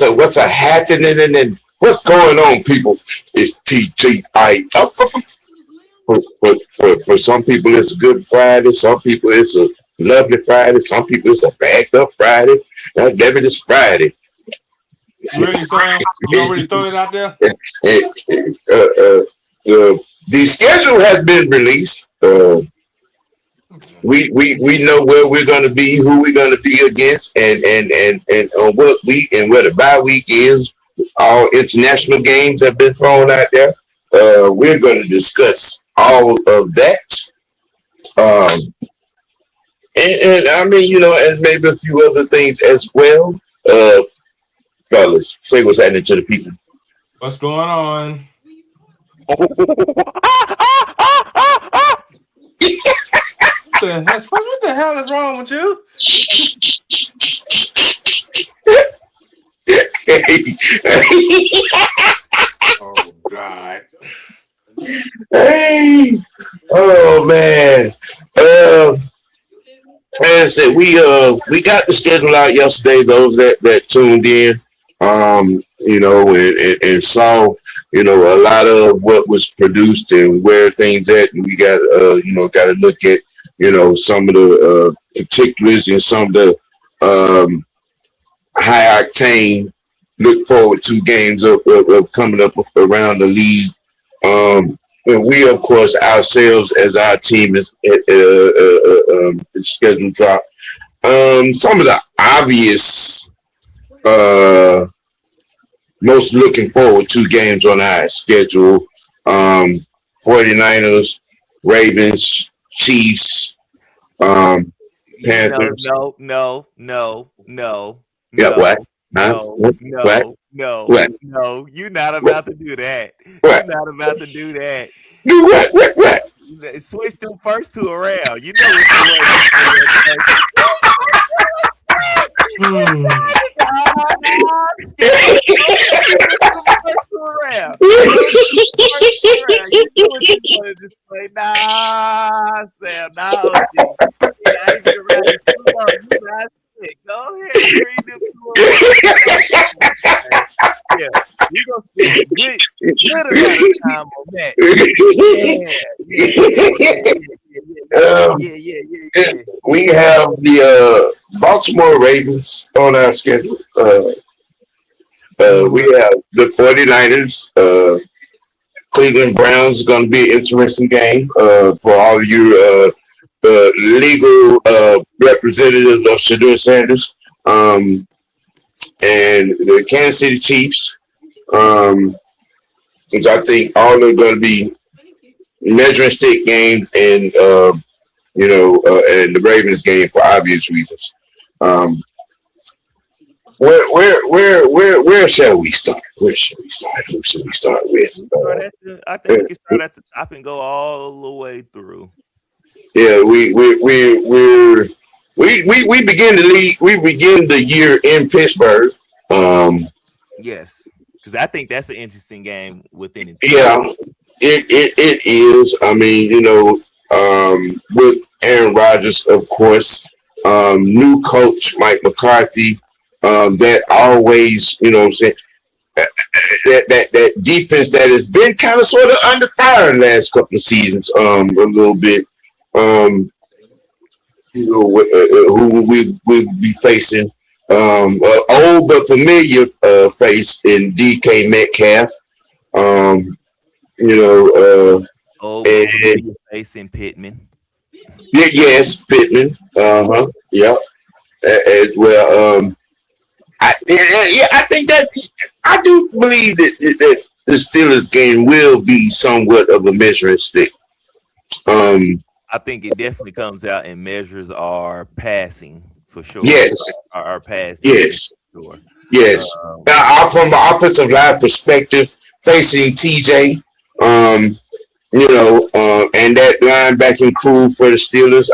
What's a happening and what's going on, people? It's TGI. For some people, it's a good Friday. Some people, it's a lovely Friday. Some people, it's a backed up Friday. Damn it, it's Friday. You ready, Sam? You already throw it out there? The schedule has been released. We know where we're going to be, who we're going to be against, and on what week and where the bye week is. All international games have been thrown out there. We're going to discuss all of that. And I mean, and maybe a few other things as well. Fellas, say what's happening to the people. What's going on? What the hell is wrong with you? Oh God. Hey. Oh man. As I said, we got the schedule out yesterday. Those that tuned in, and saw, a lot of what was produced and where things at, and we got got to look at, some of the particulars and some of the high octane. Look forward to games of coming up around the league. And we, of course, ourselves as our team is schedule drop. Some of the obvious, most looking forward to games on our schedule: 49ers, Ravens, Chiefs, Panthers. No. Yeah, what? No, What? you're not about to do that. What? You're not about to do that. Do what? Switch them first two around. You know what Nah, Sam, nah. Go ahead, read this. Yeah, you gonna spend a good amount of time on that. Yeah. We have the Baltimore Ravens on our schedule. We have the 49ers. Cleveland Browns is going to be an interesting game for all of you legal representatives of Shedeur Sanders. And the Kansas City Chiefs, which I think all are going to be measuring stick games, and and the Ravens game for obvious reasons. Where shall we start? Where should we start? Who should we start with? I think we can start at the top and go all the way through. Yeah, we begin the league. We begin the year in Pittsburgh. Yes, because I think that's an interesting game within it. Yeah, it is. I mean, with Aaron Rodgers, of course, new coach Mike McCarthy. That always, I'm saying, that defense that has been kind of sort of under fire in the last couple of seasons, a little bit. Who we be facing? Old but familiar face in DK Metcalf. And face in Pittman. Yes, Pittman. Yeah. As well. I think that I do believe that the Steelers game will be somewhat of a measuring stick. I think it definitely comes out and measures our passing for sure. Yes. Our passing. Yes. For sure. Yes. Now, from the offensive line perspective, facing TJ, And that linebacking crew for the Steelers,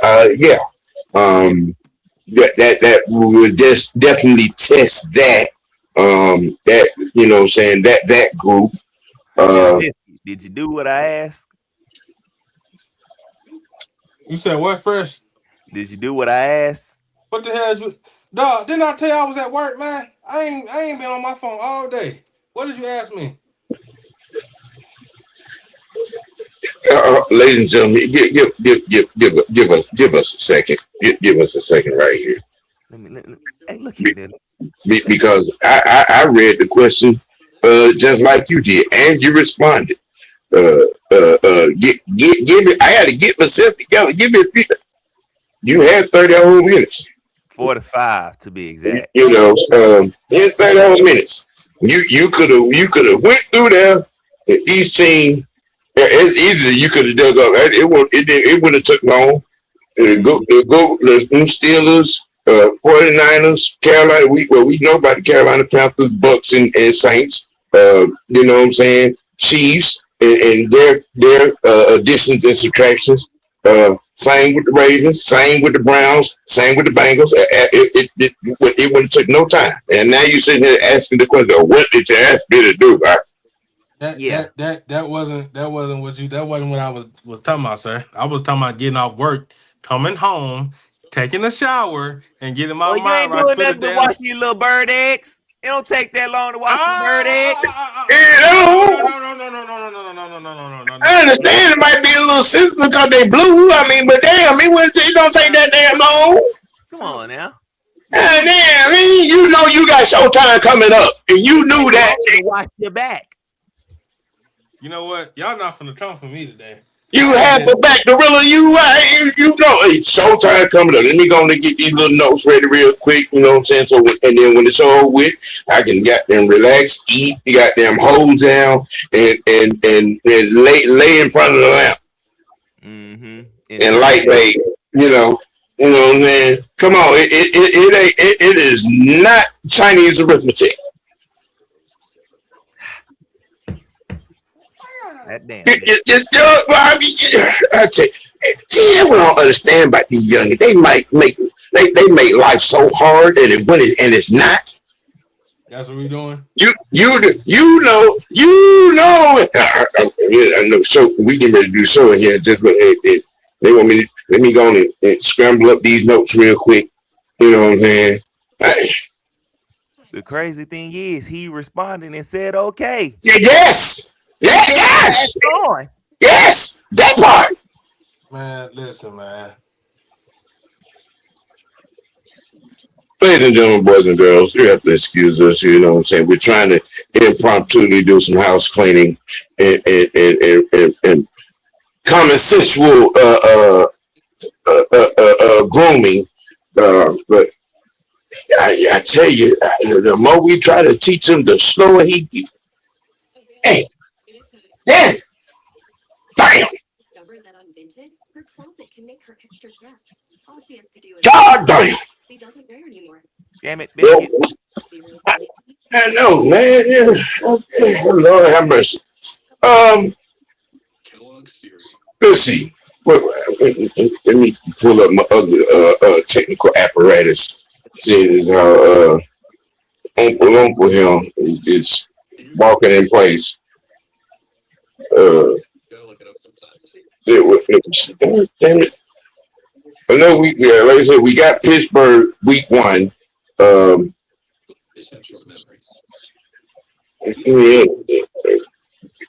that we would just definitely test that. That what I'm saying that group. Now, Uh, did you do what I asked? You said what, Fresh? Did you do what I asked? What the hell is you? Dog, didn't I tell you I was at work, man? I ain't been on my phone all day. What did you ask me? Ladies and gentlemen, give us a second. Give us a second right here. Hey, look here, Dylan. Because I read the question just like you did, and you responded. Give me. I had to get myself together. Give me a few. You had 30 whole minutes. 45 to be exact. In 30 whole minutes. You could have went through there. And each team, it's easy. You could have dug up. It wouldn't have took long. The Steelers, 49ers, Carolina. We know about the Carolina Panthers, Bucks, and Saints. You know what I'm saying? Chiefs and their additions and subtractions. Same with the Ravens, same with the Browns, same with the Bengals. It wouldn't took no time. And now you sitting here asking the question, what did you ask me to do? Yeah. That wasn't what you that wasn't what I was talking about, sir. I was talking about getting off work, coming home, taking a shower, and getting my Well, you mind ain't right doing for the nothing but damn. washing your little bird eggs. It don't take that long to wash some bird eggs. You know, No. I understand it might be a little sensitive because they blue. I mean, but damn, it don't take that damn long. Come on now. Damn, I mean, you got Showtime coming up, and you knew that. To wash your back. You know what? Y'all not finna come for me today. You have the back, Gorilla. It's Showtime coming up. Let me go and get these little notes ready real quick. You know what I'm saying? And then when it's all with, I can get them relax, eat, got them hold down, and lay in front of the lamp Mm-hmm. and light lay. You know what I'm saying? Come on, it is not Chinese arithmetic. That damn. I tell you, we don't understand about these young. They might make make life so hard, and it's not. That's what we doing. I know. So we can ready to do so in here. They want me to let me go and scramble up these notes real quick. You know what I'm saying? The crazy thing is, he responded and said, "Okay." Yes, yes, that part. Man, listen, man. Ladies and gentlemen, boys and girls, you have to excuse us. You know what I'm saying? We're trying to impromptu do some house cleaning and common sensual grooming. But I tell you, the more we try to teach him, the slower he gets. Hey, yeah, bam! God damn! Damn it, Well, biscuit. I know, man. Yeah. Okay. Lord have mercy. Um, let's see. Let me pull up my other technical apparatus. See how Uncle him is walking in place. Uh, damn it. I know like I said, we got Pittsburgh week one. Um, yeah,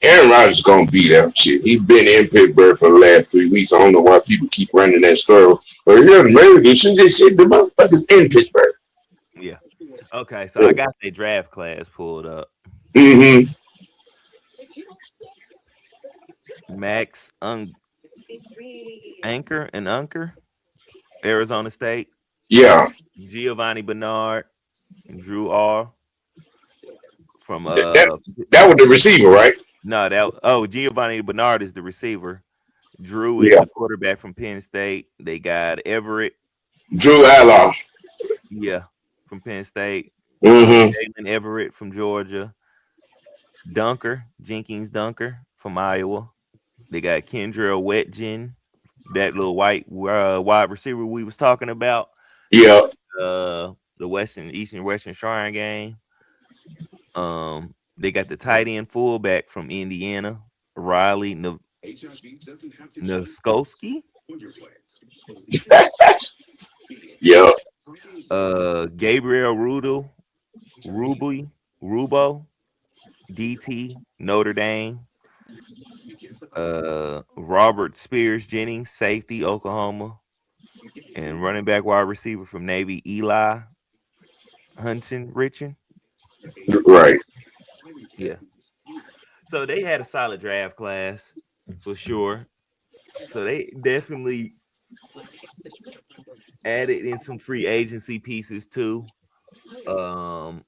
Aaron Rodgers is gonna beat that shit. He's been in Pittsburgh for the last 3 weeks. I don't know why people keep running that story. But yeah, maybe they should just say the motherfuckers in Pittsburgh. Yeah. Okay, so I got the draft class pulled up. Mm-hmm. Max Anchor, Arizona State. Yeah. Giovanni Bernard and Drew R. From That was the receiver, right? no, Giovanni Bernard is the receiver. Drew is Yeah. the quarterback from Penn State. They got Everett, Drew Allar. yeah, from Penn State. Mm-hmm. Jalen Everett from Georgia. Jenkins Dunker from Iowa. They got Kendra Wetjen, that little white wide receiver we was talking about. Yeah. The Eastern Western Shrine game. They got the tight end fullback from Indiana, Riley Noskowski. Yeah. Gabriel Rubo, DT, Notre Dame. Robert Spears Jennings, safety, Oklahoma. And running back wide receiver from Navy, Eli Hudson Richard. Right. Yeah. So they had a solid draft class for sure. So they definitely added in some free agency pieces too. Um,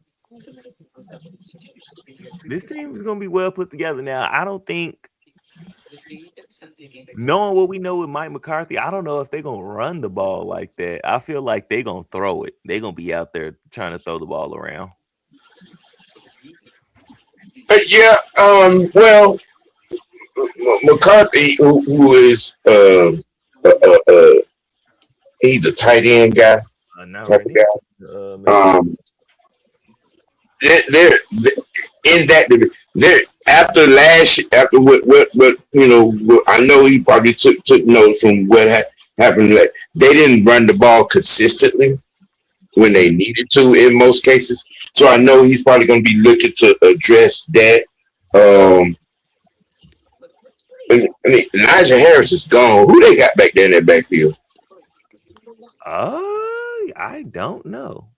this team is going to be well put together. Now, I don't think, knowing what we know with Mike McCarthy, I don't know if they're going to run the ball like that. I feel like they're going to throw it. They're going to be out there trying to throw the ball around. Yeah. Well, McCarthy, who is he's a tight end guy. Not Type right of guy. now. Maybe. They're in that. They're after what I know he probably took notes from what happened. Like, they didn't run the ball consistently when they needed to in most cases. So I know he's probably going to be looking to address that. I mean, Elijah Harris is gone. Who they got back there in that backfield? I don't know.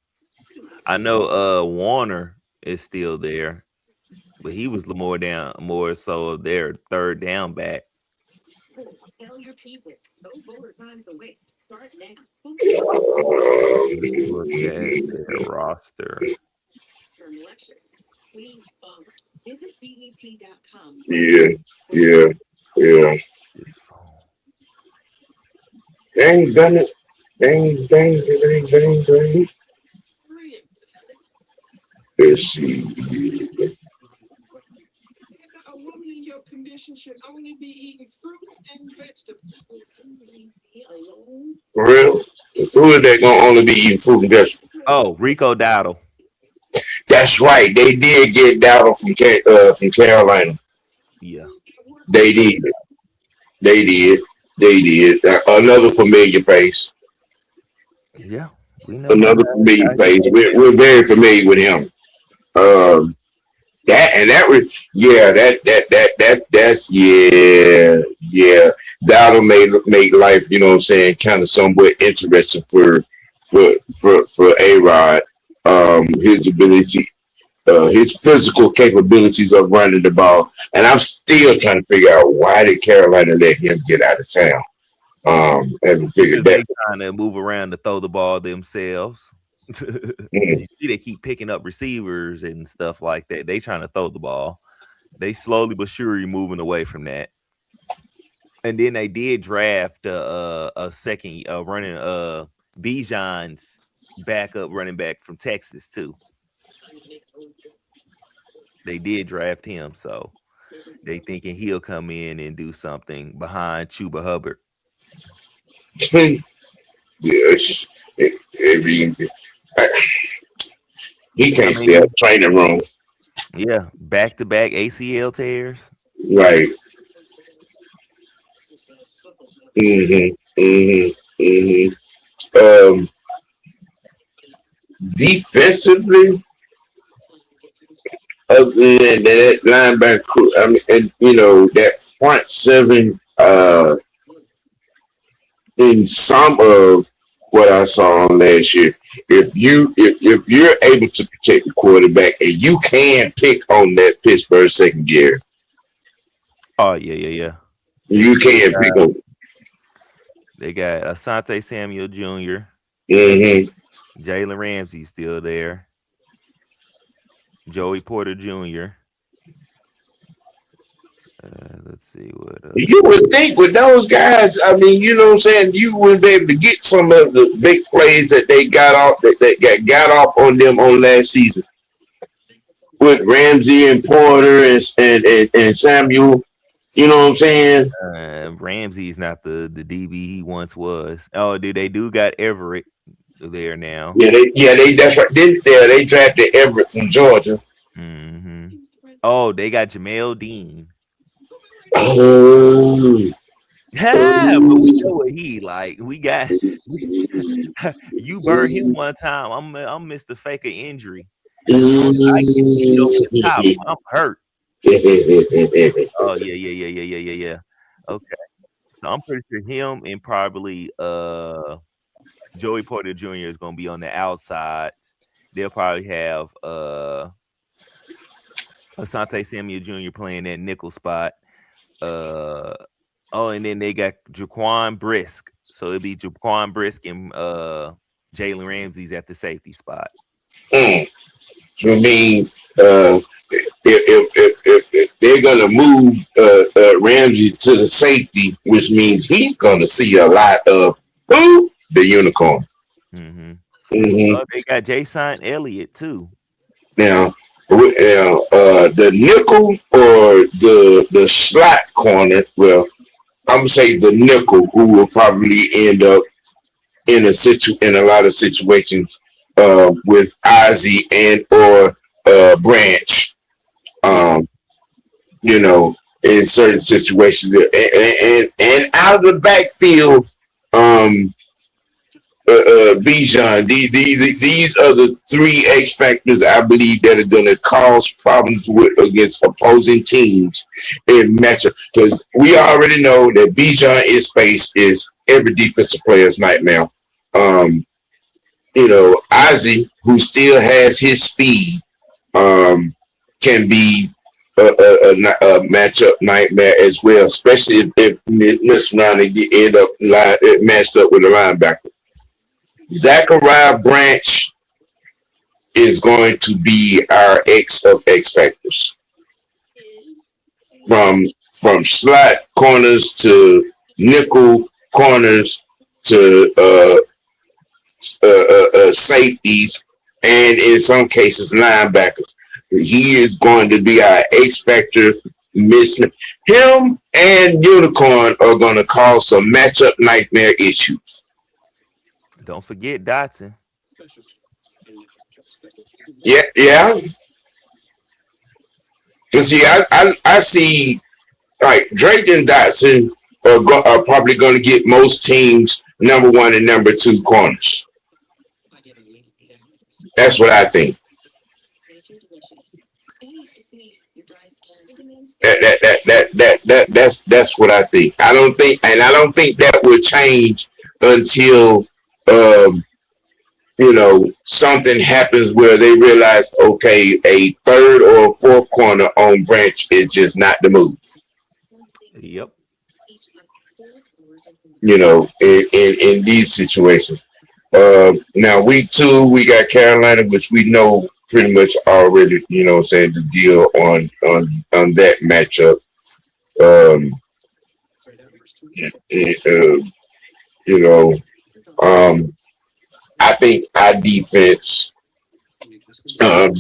I know Warner is still there, but he was more so their third down back. Look at their roster. Yeah. This phone. Dang, done it. Dang. Let's see. For real? Who is that gonna only be eating fruit and vegetables? Oh, Rico Dowdle. That's right. They did get Dowdle from Carolina. Yeah. They did. Another familiar face. Yeah. We know Another familiar face. We're very familiar with him. That's that'll make life, kind of somewhat interesting for A Rod. His ability, his physical capabilities of running the ball, and I'm still trying to figure out why did Carolina let him get out of town. Haven't figured Because that. they trying to move around to throw the ball themselves. You see, they keep picking up receivers and stuff like that. They trying to throw the ball. They slowly but surely moving away from that. And then they did draft a second running Bijan's backup running back from Texas too. They did draft him, so they thinking he'll come in and do something behind Chuba Hubbard. Yes, he can't stay at the training room. Yeah, back-to-back ACL tears. Right. Mm-hmm. Defensively, other than that linebacker, I mean, and that front seven. In some of what I saw last year, if you're able to protect the quarterback and you can pick on that Pittsburgh secondary. Oh yeah. You can pick on. They got Asante Samuel Jr. Jalen Ramsey still there. Joey Porter Jr. Let's see what. You would think with those guys, I mean, you know what I'm saying, you would be able to get some of the big plays that they got off that got off on them on last season with Ramsey and Porter and Samuel. You know what I'm saying? Ramsey's not the DB he once was. Oh, dude, they do got Everett there now. Yeah, that's right. They drafted Everett from Georgia. Hmm. Oh, they got Jamel Dean. Oh, But we know what he like. You burned him one time. I'm Mr. Faker injury. As long as I get beat over the top, I'm hurt. Oh yeah. Okay. So I'm pretty sure him and probably Joey Porter Jr. is gonna be on the outside. They'll probably have Asante Samuel Jr. playing that nickel spot. Uh oh, and then they got Jaquan Brisk. So it'll be Jaquan Brisk and Jalen Ramsey's at the safety spot. I mean, if they're gonna move Ramsey to the safety, which means he's gonna see a lot of who? The unicorn. Mm-hmm. Mm-hmm. Oh, they got Jason Elliott too. Now, the nickel or the slot corner. Well, I'm gonna say the nickel, who will probably end up in a lot of situations with Ozzy and or Branch. Yeah. You know, in certain situations, and out of the backfield, Bijan. These are the three X factors I believe that are going to cause problems against opposing teams in matchup. Because we already know that Bijan in space is every defensive player's nightmare. Ozzy, who still has his speed, can be a matchup nightmare as well, especially if Miss Ronnie end up matched up with a linebacker. Zachariah Branch is going to be our X of X factors from slot corners to nickel corners to safeties, and in some cases linebackers. He is going to be our X factor. Him and Unicorn are going to cause some matchup nightmare issues. Don't forget Dotson. Yeah. Cause see, I see like Drake and Dotson are probably going to get most teams number one and number two corners. That's what I think. That's what I think. I don't think that will change until um, something happens where they realize, okay, a third or fourth corner on Branch is just not the move. Yep. In these situations. Now week 2, we got Carolina, which we know pretty much already, saying the deal on that matchup. Um, you know, I think our defense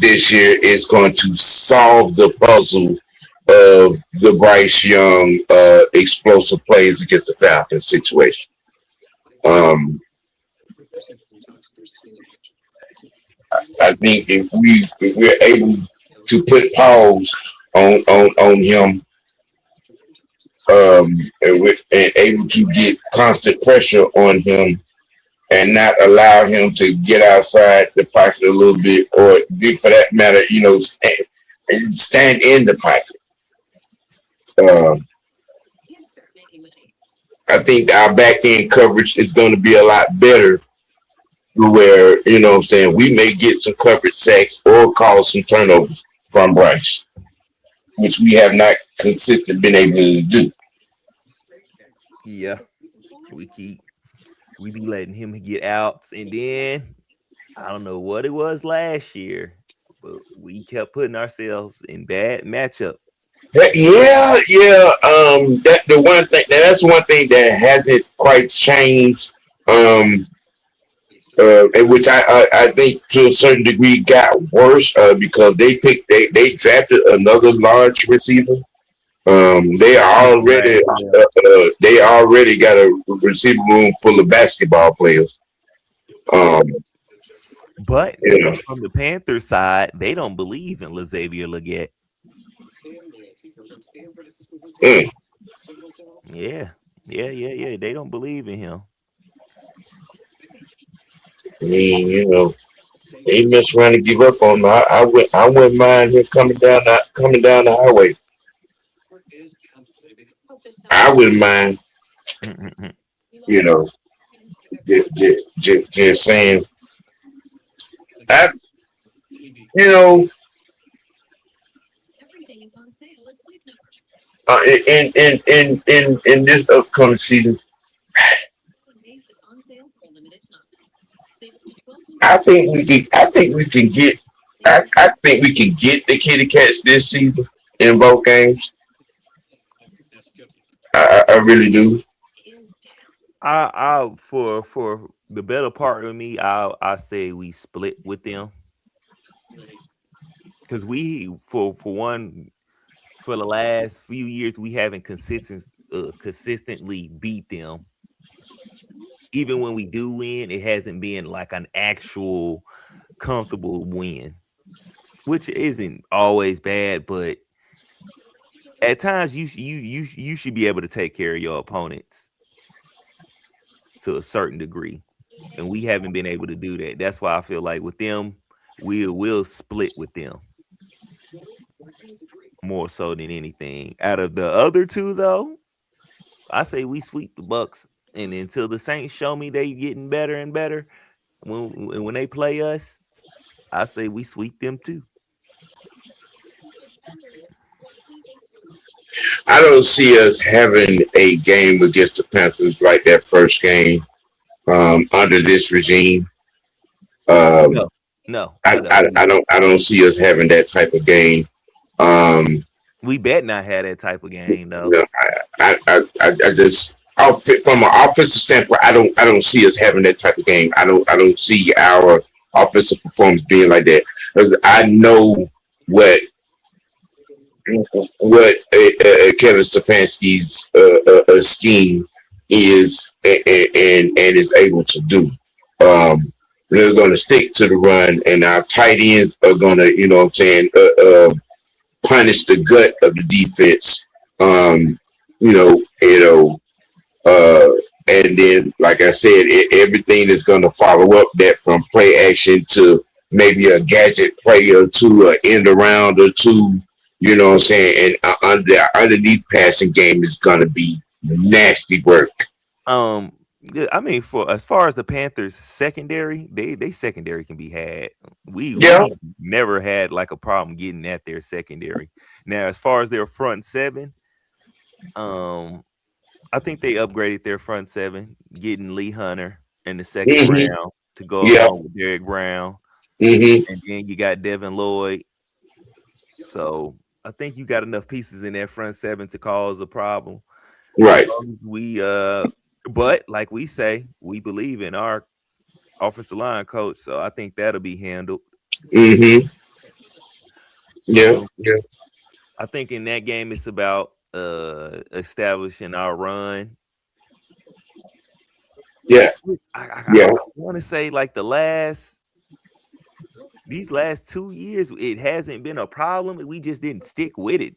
this year is going to solve the puzzle of the Bryce Young explosive plays against the Falcons situation. Um, I think if we're able to put pause on him, and able to get constant pressure on him and not allow him to get outside the pocket a little bit, or for that matter, stand in the pocket. I think our back end coverage is going to be a lot better, where we may get some coverage sacks or cause some turnovers from Bryce, which we have not consistently been able to do. Yeah. We be letting him get out, and then I don't know what it was last year, but we kept putting ourselves in bad matchup. Yeah. That's one thing that hasn't quite changed. Which I think to a certain degree got worse because they drafted another large receiver. They are already Right. they already got a receiver room full of basketball players. Um, But you know, from the Panthers side, they don't believe in Xavier Leggett. mm, Yeah, yeah. They don't believe in him. I mean, they mess around and give up on him. I wouldn't mind him coming down the highway. I wouldn't mind, Mm-mm-mm. you know, just saying. I, you know, in this upcoming season, I think we can get. I think we can get the Kitty Cats this season in both games. I really do. For the better part of me, I say we split with them because we for one for the last few years we haven't consistently beat them. Even when we do win, it hasn't been like an actual comfortable win, which isn't always bad, but at times you should be able to take care of your opponents to a certain degree, and we haven't been able to do that. That's why I feel like with them, we'll split with them more so than anything. Out of the other two, though, I say we sweep the Bucks, and until the Saints show me they getting better and better, when they play us, I say we sweep them too. I don't see us having a game against the Panthers like that first game under this regime. Um, No, no, I don't. I don't see us having that type of game. Um, We bet not have that type of game you though. know, I just from an offensive standpoint, I don't see us having that type of game. I don't see our offensive performance being like that because I know what Kevin Stefanski's scheme is and is able to do. They're going to stick to the run, and our tight ends are going to, what I'm saying, punish the gut of the defense. Um, you know, you know, uh, and then, like I said, everything is going to follow up that from play action to maybe a gadget play or two, an end around or two. You know what I'm saying? And underneath passing game is going to be nasty work. Yeah, I mean, for as far as the Panthers secondary, they secondary can be had. Yeah. We never had like a problem getting at their secondary. Now, as far as their front seven, um, I think they upgraded their front seven, getting Lee Hunter in the second Hmm. round to go Yeah. along with Derek Brown, Hmm. and then you got Devin Lloyd. So I think you got enough pieces in that front seven to cause a problem. As Right. long as we but like we say, we believe in our offensive line coach, so I think that'll be handled. Hmm. Yeah. Um, Yeah. I think in that game it's about establishing our run. Yeah. I Yeah. want to say like these last 2 years, it hasn't been a problem. We just didn't stick with it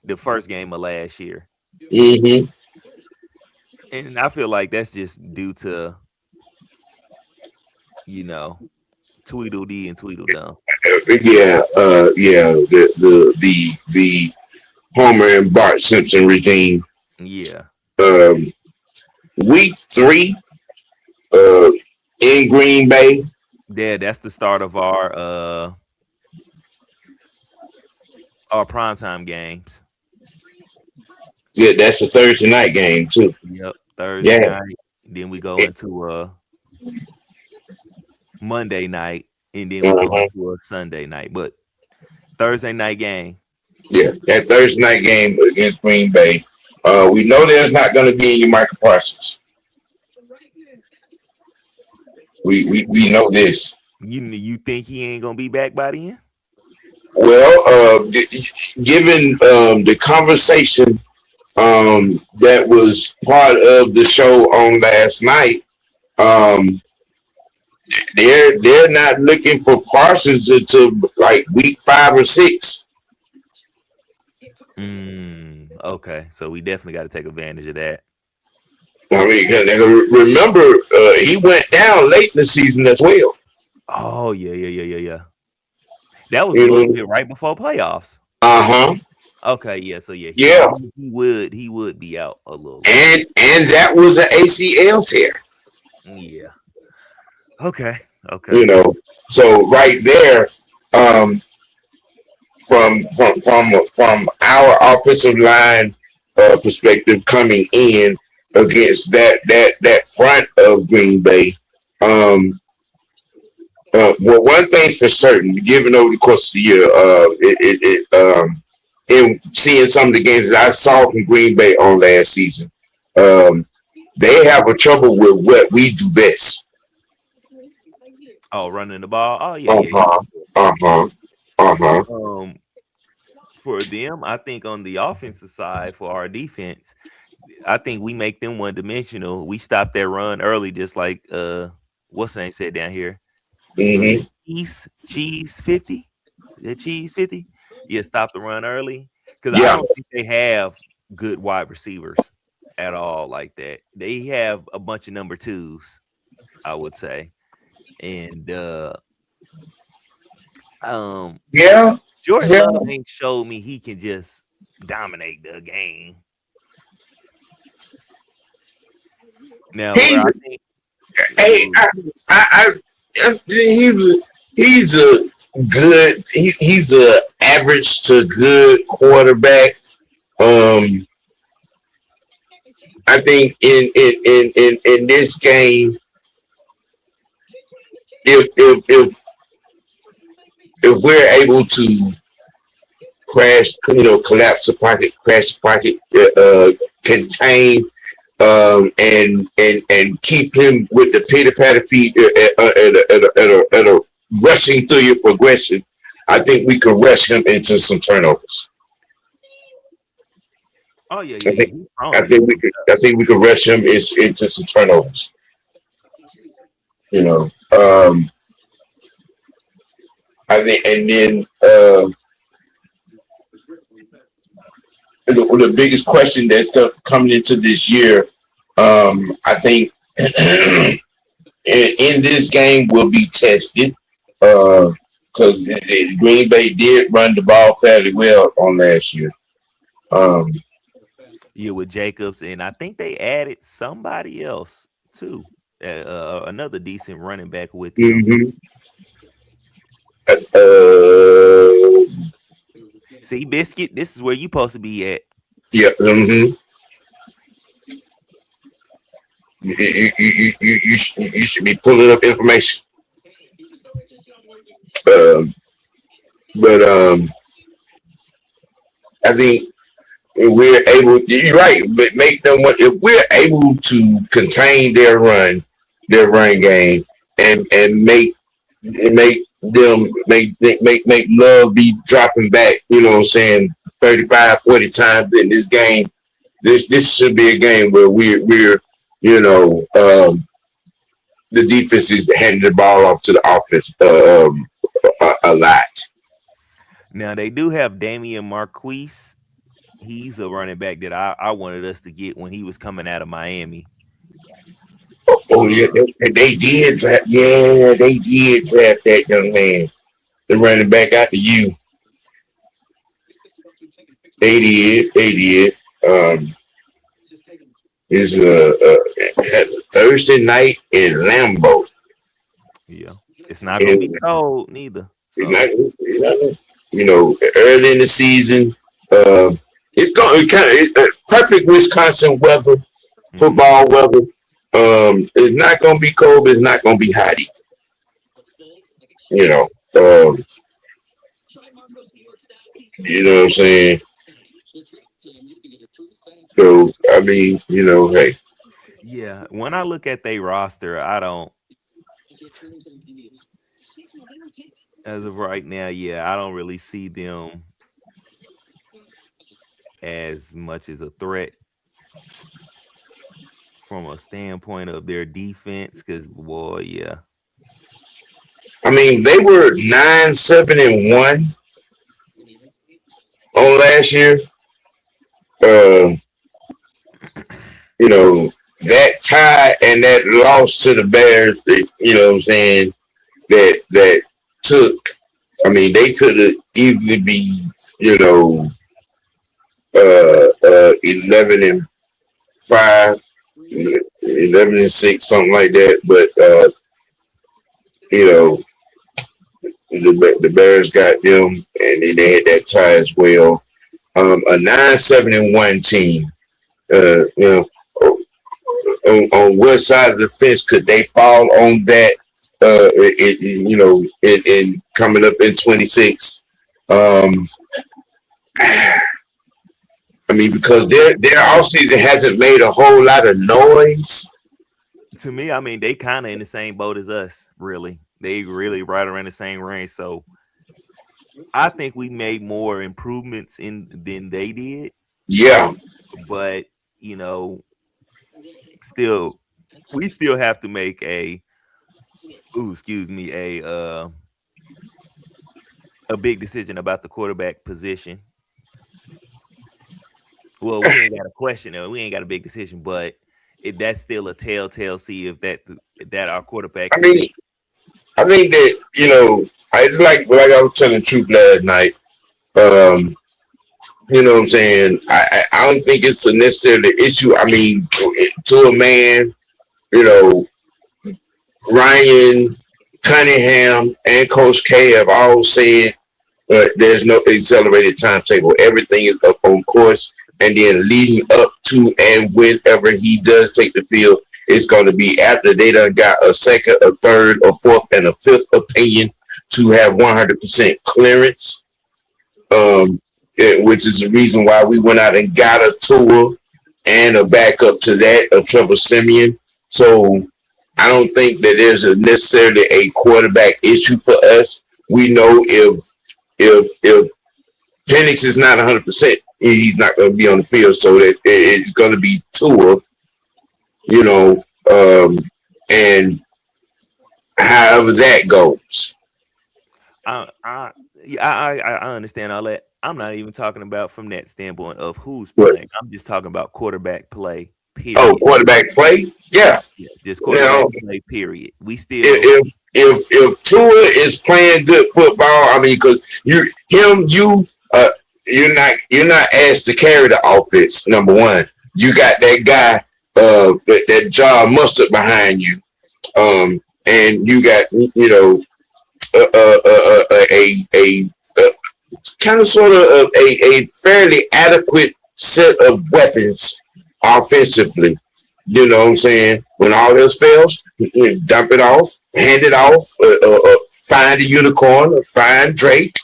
the first game of last year, Hmm. and I feel like that's just due to you know Tweedledee and Tweedledum. Yeah. Yeah. The Homer and Bart Simpson regime. Yeah, Um, week 3 uh, in Green Bay. yeah, that's the start of our primetime games. Yeah, that's a Thursday night game too. Yep, Thursday Yeah. night. Then we go into Monday night, and then we go Uh-huh. into a Sunday night. But Thursday night game. Yeah, that Thursday night game against Green Bay. We know there's not going to be any Michael Parsons. We know this. You think he ain't gonna be back by then? Well, given the conversation that was part of the show on last night, um, they're not looking for Parsons until like week 5 or 6. Okay, so we definitely got to take advantage of that. I mean, remember, he went down late in the season as well. Oh yeah. That was a You little know, bit right before playoffs. uh-huh. Okay, yeah. So yeah, Yeah, he would be out a little. and that was an ACL tear. Yeah. Okay. You Okay. know, so right there, um, from our offensive line perspective coming in against that front of Green Bay. Um, well, one thing's for certain, given over the course of the year, in seeing some of the games that I saw from Green Bay on last season, um, they have a trouble with what we do best. Oh, running the ball. Oh Uh yeah. huh. Uh huh. Uh huh. Um, for them, I think on the offensive side for our defense, I think we make them one dimensional. We stop that run early, just like what's the name said down here. Mm-hmm. Cheese 50. The cheese 50. Yeah, stop the run early. Because I Yeah. don't think they have good wide receivers at all like that. They have a bunch of number twos, I would say. And um Yeah. Jordan Yeah. Love ain't showed me he can just dominate the game. Now, where He's I think hey, he's a good he's a average to good quarterback. Um, I think in this game, if we're able to collapse the pocket, crash the pocket, contain and keep him with the pitter patter feet at a rushing through your progression, I think we could rush him into some turnovers. oh yeah, I think he's prone to get some I think we could rush him into some turnovers. You know, I think, and then the biggest question that's coming into this year, I think in this game will be tested because Green Bay did run the ball fairly well on last year. Um, yeah with Jacobs, and I think they added somebody else too, another decent running back with him. mhm. uh, See, Biscuit, this is where you supposed to be at. yeah, you should be pulling up information. Um, but I think we're able. You're right, but make them if we're able to contain their run game, and make them make love be dropping back. You know what I'm saying? 35, 40 times in this game. This should be a game where we're you know the defense is handing the ball off to the offense a lot. Now they do have Damian Marquise. He's a running back that I wanted us to get when he was coming out of Miami. Oh yeah, they did draft. Yeah, they did draft that young man. The running back out to you. They did. They did. Um, it's Thursday night in Lambeau. Yeah, it's not gonna be And cold neither. it's So early in the season. It's going kind of perfect Wisconsin weather, mhm. football weather. It's not going to be cold, but it's not going to be hot either. You know, um, you know what I'm saying. So I mean, hey, Yeah, when I look at their roster, I don't. As of right now, yeah, I don't really see them as much as a threat from a standpoint of their defense. Because boy, yeah, I mean, they were 9-7-1 on last year. Um, you know, that tie and that loss to the Bears, you know what I'm saying, that took, I mean, they could have easily be, you know, 11-5, 11-6, something like that. But, you know, the Bears got them, and then they had that tie as well. A 9-7-1 team, you know, on what side of the fence could they fall on that? You know, in coming up in 26. Um, I mean, because their offseason hasn't made a whole lot of noise. to me, I mean, they kind of in the same boat as us. Really, they really right around the same range. So I think we made more improvements in than they did. Yeah, But you know, still, we still have to make excuse me, a big decision about the quarterback position. Well, we ain't got a question, or we ain't got a big decision, but that's still a telltale. See if that our quarterback I is mean, good. I think that you know, I like I was telling the truth last night. Um, you know what I'm saying? I don't think it's a necessarily issue. I mean, to a man, you know, Ryan Cunningham and Coach K have all said there's no accelerated timetable. Everything is up on course, and then leading up to and whenever he does take the field, it's going to be after they done got a second, a third, a fourth, and a fifth opinion to have 100% clearance. Which is the reason why we went out and got a tour and a backup to that of Trevor Simeon. So I don't think that there's necessarily a quarterback issue for us. We know if Penix is not 100%, he's not going to be on the field. So that it's going to be Tua, you know, and however that goes. I I I understand all that. I'm not even talking about from that standpoint of who's But playing. I'm just talking about quarterback play. oh, Period. quarterback play, yeah. Yeah, just quarterback Now play. Period. We still. if Tua is playing good football, I mean, because you're not asked to carry the offense. Number one, you got that guy that John Mustard behind you, and you got a kind of sort of a fairly adequate set of weapons offensively. You know what I'm saying? When all else fails, you dump it off, hand it off, find a unicorn, find Drake,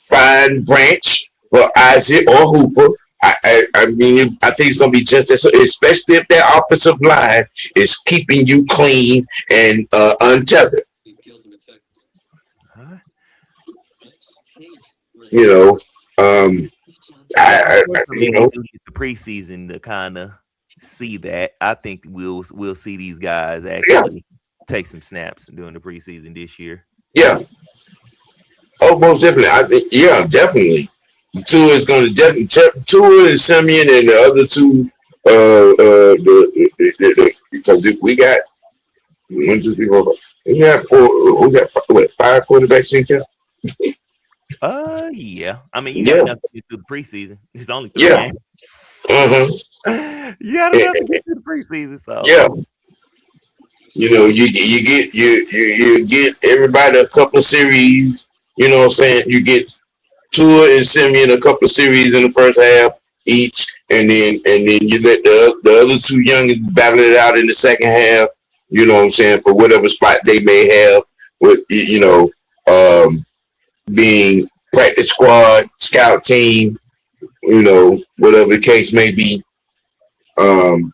find Branch, or Isaac, or Hooper. I mean, I think it's going to be just that, especially if that offensive line is keeping you clean and untethered. Huh? You know, um, I you mean, we know, do get the preseason to kind of see that. I think we'll see these guys yeah, actually take some snaps during the preseason this year. yeah. Oh, most definitely. I think, yeah, definitely. Tua is going to definitely Tua and Simeon and the other two. Because we got 1, 2, 3, 4, 5. We got four. We got five quarterbacks in here. Yeah. I mean, you got Yeah, enough to get through the preseason. It's only 3 yeah, games. uh-huh. You got enough to get through the preseason, so Yeah. You know, you get everybody a couple of series. You know what I'm saying? You get Tua and Simeon a couple of series in the first half each, and then you let the other two young battle it out in the second half. You know what I'm saying, for whatever spot they may have with being practice squad, scout team, whatever the case may be. Um,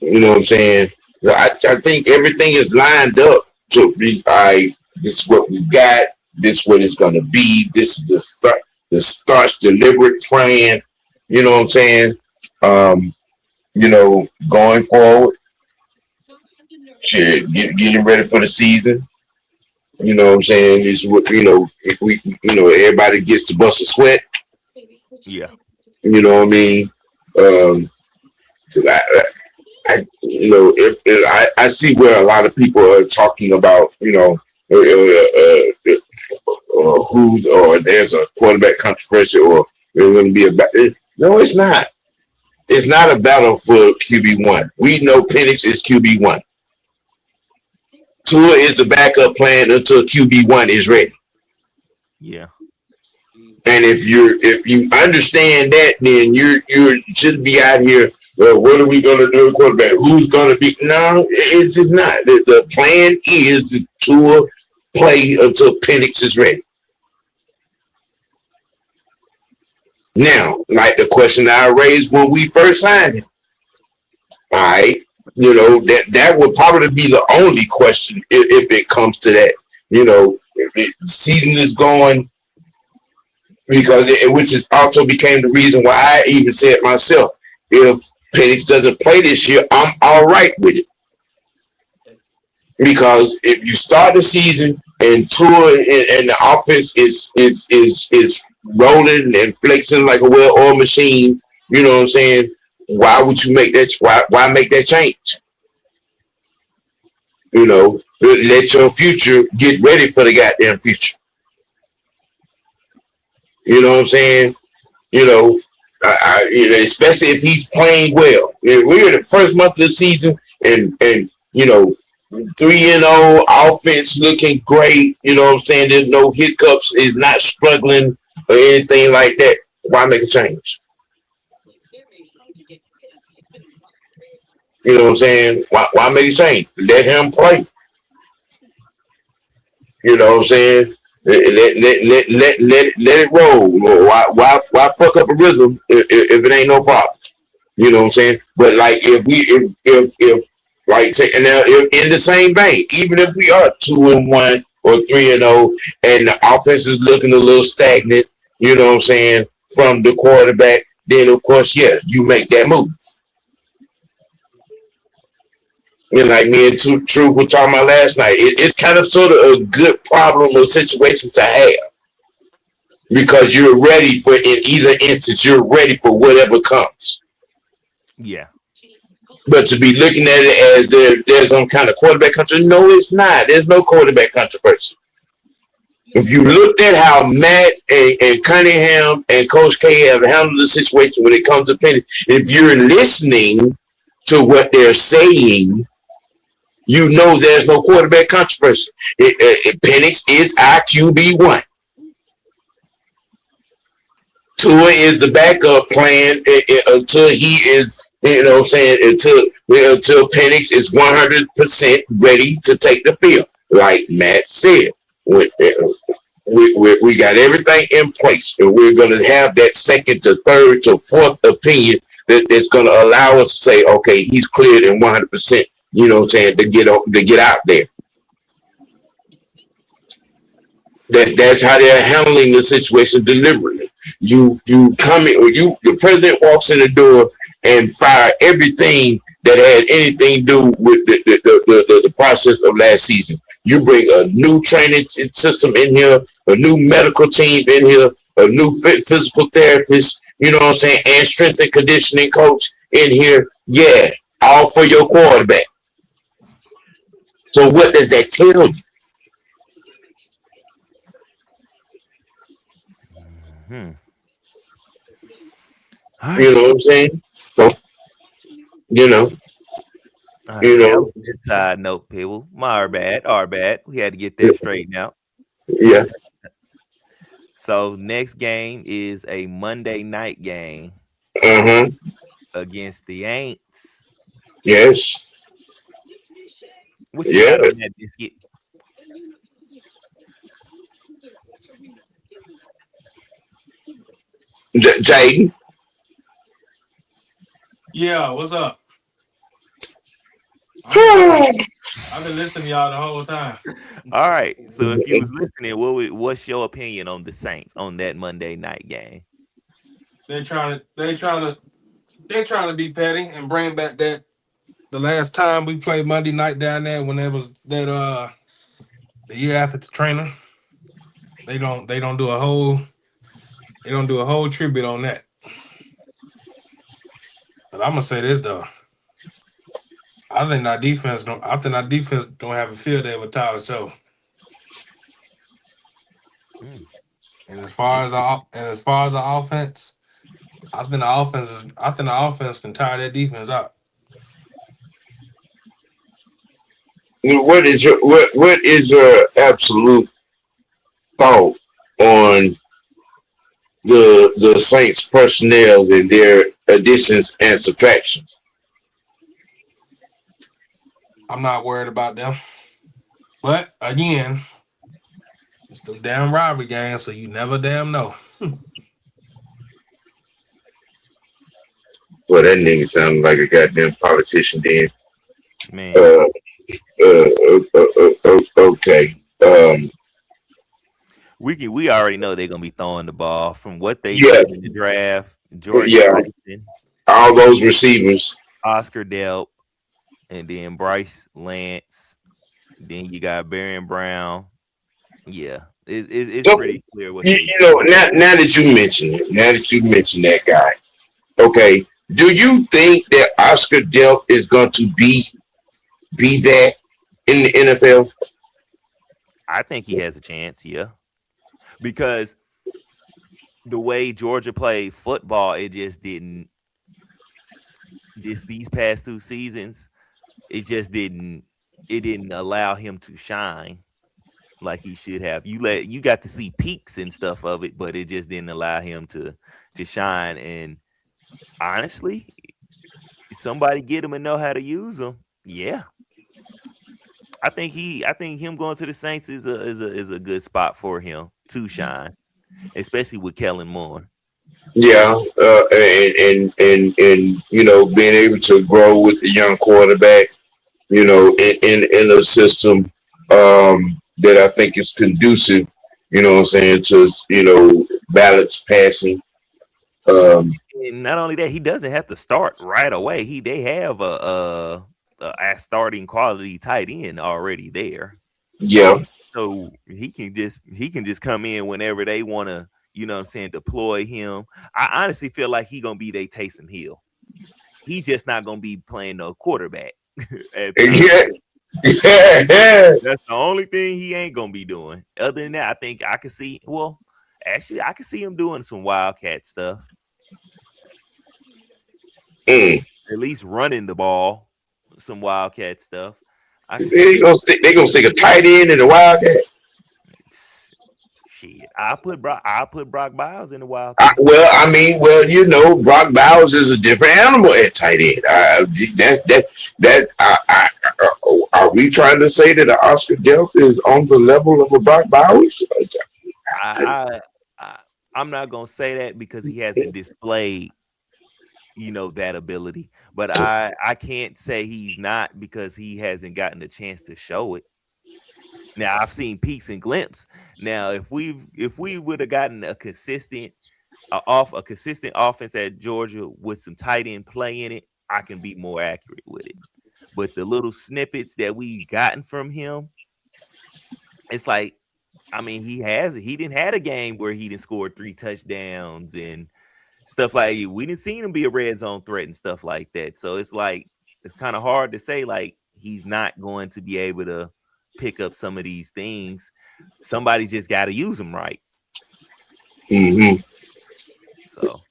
you know what I'm saying? I think everything is lined up to be, all right, this is what we got. This is what it's going to be. This is the starch deliberate plan. You know what I'm saying? Um, going forward, shit, getting ready for the season. You know what I'm saying? Is what if we everybody gets to bust a sweat. Yeah. You know what I mean? Um, 'Cause I see where a lot of people are talking about, who's or there's a quarterback controversy or there's going to be a battle. No, it's not. It's not a battle for QB1. We know Penix is QB1. Tua is the backup plan until QB1 is ready. Yeah. And if you understand that, then you shouldn't be out here. Well, what are we going to do with quarterback? Who's going to be? No, it's just not. The plan is to play until Penix is ready. Now, like the question I raised when we first signed him, all right, that would probably be the only question if it comes to that. If the season is going, because which is also became the reason why I even said myself, if Penix doesn't play this year, I'm all right with it. Because if you start the season and Tua and the offense is rolling and flexing like a well-oiled machine, you know what I'm saying? Why would you make that? Why make that change? Let your future get ready for the goddamn future. You know what I'm saying? Especially if he's playing well. We're in the first month of the season, and 3-0 offense looking great. You know what I'm saying? There's no hiccups. Is not struggling or anything like that. Why make a change? You know what I'm saying? Why make a change? Let him play. You know what I'm saying? Let it roll. Why fuck up a rhythm if it ain't no problem? You know what I'm saying? But like if like say and now if, in the same vein, even if we are 2-1 or 3-0 and the offense is looking a little stagnant, you know what I'm saying, from the quarterback, then of course, yeah, you make that move. Like me and True were talking about last night, it's kind of sort of a good problem or situation to have because you're ready for in either instance, you're ready for whatever comes. Yeah. But to be looking at it as there's some kind of quarterback controversy, no, it's not. There's no quarterback controversy. If you looked at how Matt and Cunningham and Coach K have handled the situation when it comes to Penny, if you're listening to what they're saying, you know there's no quarterback controversy. Penix is our QB1. Tua is the backup plan until he is, you know what I'm saying, until Penix is 100% ready to take the field. Like Matt said, we got everything in place, and we're going to have that second to third to fourth opinion that's going to allow us to say, okay, he's cleared in 100%. You know what I'm saying, to get out there. That's how they're handling the situation deliberately. You come in, or the president walks in the door and fire everything that had anything to do with the process of last season. You bring a new training system in here, a new medical team in here, a new physical therapist, you know what I'm saying, and strength and conditioning coach in here. Yeah, all for your quarterback. So what does that tell you? You know what I'm saying? So, you know, That was a side note, people. Our bad. We had to get that straightened out. Yeah. So next game is a Monday night game against the Aints. Yes. What you got on that biscuit? Jaden. Yeah, what's up? I've been listening to y'all the whole time. All right. So if you was listening, what's your opinion on the Saints on that Monday night game? They trying to be petty and bring back that the last time we played Monday night down there when there was that the year after the trainer. They don't do a whole tribute on that. But I'm gonna say this though. I think our defense don't have a field day with Tyler Show. Hmm. And as far as the offense, I think the offense can tire that defense out. What is your absolute thought on the Saints personnel and their additions and subtractions? I'm not worried about them. But again, it's the damn rivalry game, so you never damn know. Well, that nigga sounded like a goddamn politician then. Man, Uh, okay. we already know they're gonna be throwing the ball from what they Yeah, did in the draft. Jordan yeah. Addison, All those receivers. Oscar Delp, and then Bryce Lance. Then you got Barron Brown. Yeah, it's So, pretty clear what you, they you doing. know, now that you mention it, now that you mention that guy, okay. Do you think that Oscar Delp is going to be that in the NFL? I think he has a chance. Yeah, because the way Georgia played football, it just didn't. These past 2 seasons, it just didn't. It didn't allow him to shine like he should have. You got to see peaks and stuff of it, but it just didn't allow him to shine. And honestly, somebody get him and know how to use him. Yeah, I think him going to the Saints is a good spot for him to shine, especially with Kellen Moore. Yeah, and being able to grow with the young quarterback, in a system that I think is conducive, what I'm saying, to balance passing. Um, And not only that, he doesn't have to start right away. They have a starting quality tight end already there. yeah, So he can just come in whenever they want to, what I'm saying, deploy him. I honestly feel like he gonna be their Taysom Hill. He just not gonna be playing no quarterback at time. yeah, yeah. That's the only thing he ain't gonna be doing. Other than that, I think I could see. Well, actually, I could see him doing some wildcat stuff. Mm. At least running the ball, some wildcat stuff. I could see They him. gonna stick a tight end in the Wildcat. Shit, I put Brock Biles in the wildcat. Brock Bowers is a different animal at tight end. Are we trying to say that Oscar Delp is on the level of a Brock Bowers? I, I I'm not gonna say that because he hasn't displayed, that ability. But I can't say he's not because he hasn't gotten a chance to show it. Now I've seen peaks and glimpses. Now if we would have gotten a consistent offense at Georgia with some tight end play in it, I can be more accurate with it. But the little snippets that we've gotten from him, it's like, I mean, he didn't had a game where he didn't score 3 touchdowns and stuff like we didn't see him be a red zone threat and stuff like that. So it's like it's kind of hard to say like he's not going to be able to pick up some of these things. Somebody just got to use them right. Mm-hmm. So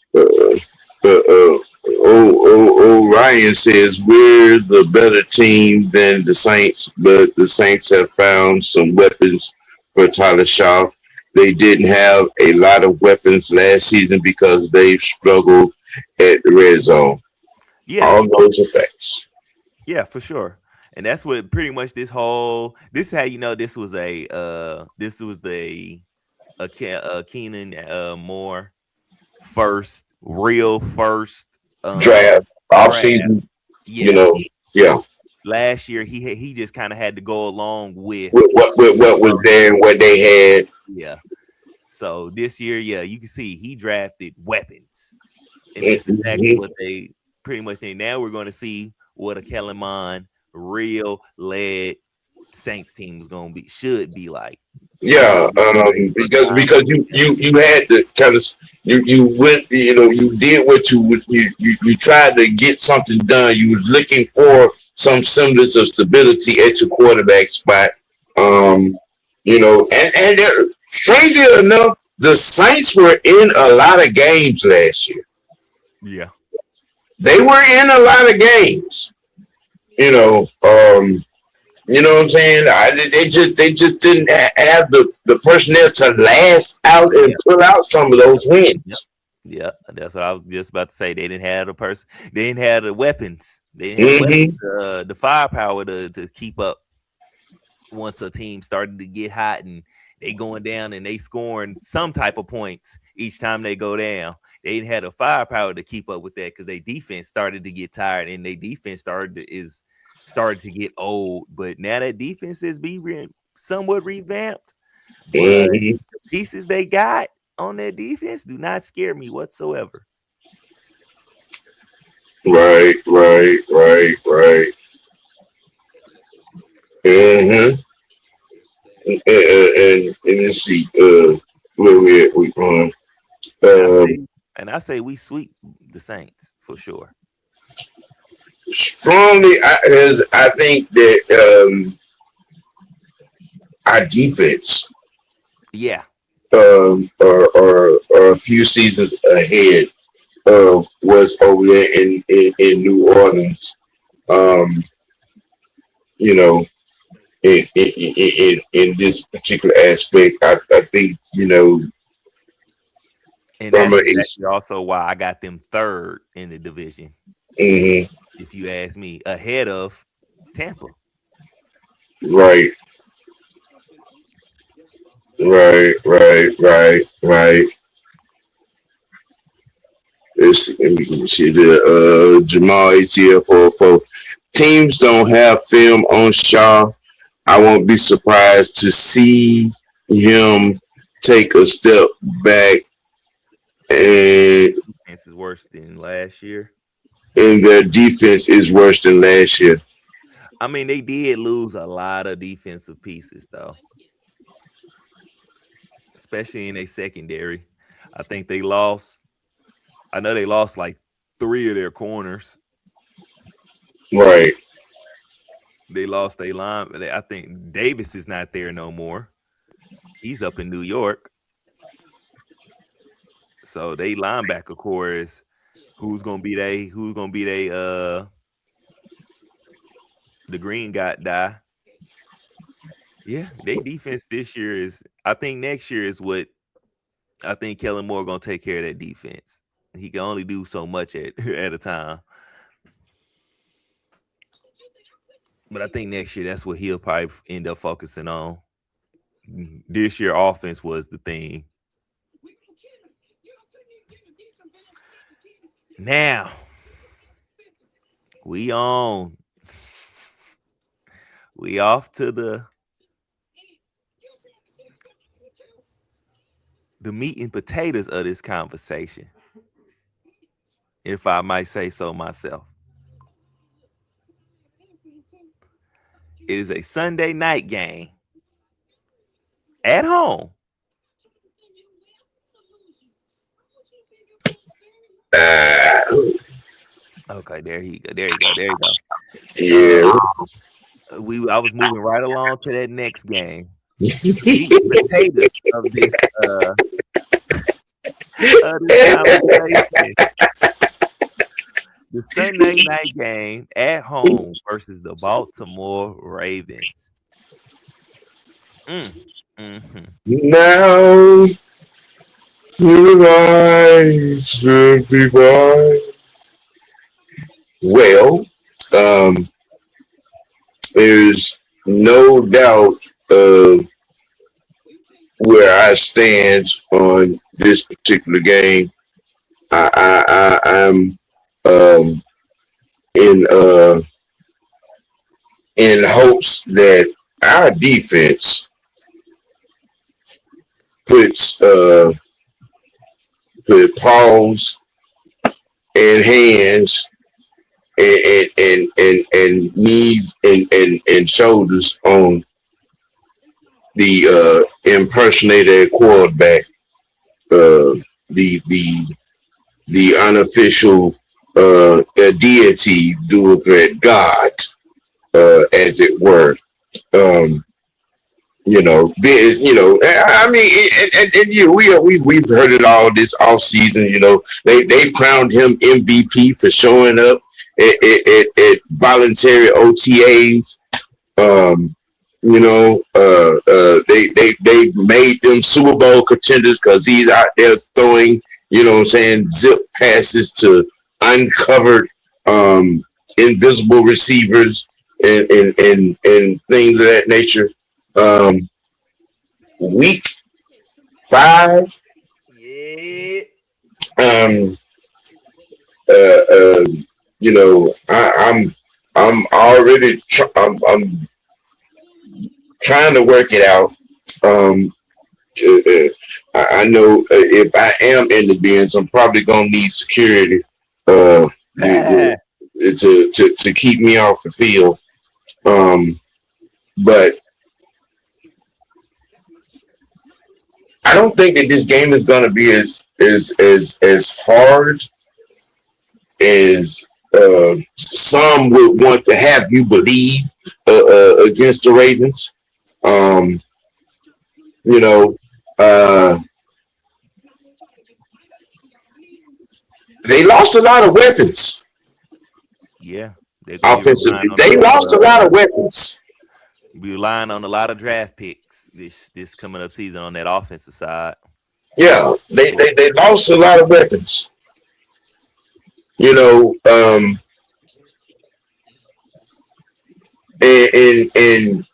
Ryan says we're the better team than the Saints, but the Saints have found some weapons for Tyler Shaw. They didn't have a lot of weapons last season because they struggled at the red zone. yeah, All those effects. yeah, for sure. And that's what pretty much this is how this was a Keenan Moore real first Draft, off draft. season, you Yeah. know, yeah. last year he just kind of had to go along with what was there and what they had. yeah. So this year, yeah, you can see he drafted weapons, and that's exactly Mhm. what they pretty much think. Now we're going to see what a Kellen Mond real led Saints team is going to be should be like. Yeah, First time. because you had to kind of you went, you did what you tried to get something done. You was looking for some semblance of stability at your quarterback spot. Um, strangely enough, the Saints were in a lot of games last year. Yeah. They were in a lot of games. You know, you know what I'm saying? They just didn't have the personnel to last out and Yeah. pull out some of those Yep. wins. Yeah. That's what I was just about to say. They didn't have the person. They didn't have the weapons. They didn't have the weapons. Hmm. The firepower to keep up once a team started to get hot and they going down and they scoring some type of points each time they go down. They didn't have the firepower to keep up with that because their defense started to get tired and their defense started to get old. But now that defense is being somewhat revamped, but Hmm. the pieces they got on their defense do not scare me whatsoever. Right, right, right, right. Hmm. And let's see, where we at? We on And I um, say and I say we sweep the Saints for sure. strongly. I think that our defense Yeah. are a few seasons ahead of what's over there in New Orleans. Um, you know, in this particular aspect, I think And from that's a exactly also why I got them third in the division, mhm, if you ask me, ahead of Tampa. right, right. Let me see the Jamal ATL 404. Teams don't have film on Shaw. I won't be surprised to see him take a step back and Defense is worse than last year. their defense is worse than last year. I mean, they did lose a lot of defensive pieces though, especially in a secondary. I think they lost. I know they lost like three of their corners. Right. They lost a line. I think Davis is not there no more. He's up in New York. So they linebacker core is who's gonna be they the green got die. Yeah, they defense this year is I think next year is what I think Kellen Moore gonna take care of that defense. He can only do so much at at a time. But I think next year that's what he'll probably end up focusing on. This year offense was the thing. Now we on we off to the meat and potatoes of this conversation, if I might say so myself. It is a Sunday night game at home. Uh, Okay, there you go. There you go. There you go. Uh, yeah. I was moving right along to that next game. The meat and potatoes of this conversation. The Sunday night game at home versus the Baltimore Ravens. Mm, hmm Now you I should be right. Well, um, there's no doubt of where I stand on this particular game. I'm in in hopes that our defense puts put paws and hands and knees and shoulders on the impersonator quarterback, the unofficial deity, dual threat God, as it were. Um, I mean, we've heard it all this off season. They crowned him MVP for showing up at voluntary OTAs. Um, they made them Super Bowl contenders because he's out there throwing, what I'm saying, zip passes to uncovered, invisible receivers and things of that nature. Um, week 5, Yeah. um, uh, uh, I'm already I'm trying to work it out. Um, I know if I am in the bins, I'm probably gonna need security to keep me off the field. Um, but I don't think that this game is gonna be as hard as some would want to have you believe against the Ravens. Um, you know, uh, they lost a lot of weapons Yeah, they're gonna be offensively. relying on They lost a lot of weapons. be relying on a lot of draft picks this coming up season on that offensive side. Yeah, they lost a lot of weapons. You know, and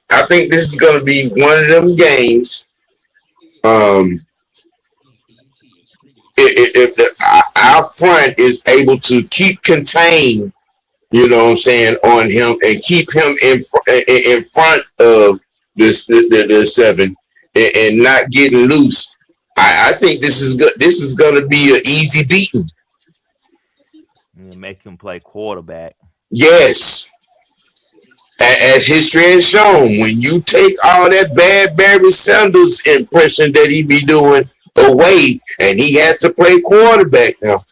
I think this is going to be one of them games. Um, our front is able to keep contained, what I'm saying, on him and keep him in front of the 7 and not getting loose. I think this is good. This is going to be an easy beating. And make him play quarterback. Yes, as history has shown, when you take all that bad Barry Sanders impression that he be doing away, and he has to play quarterback now.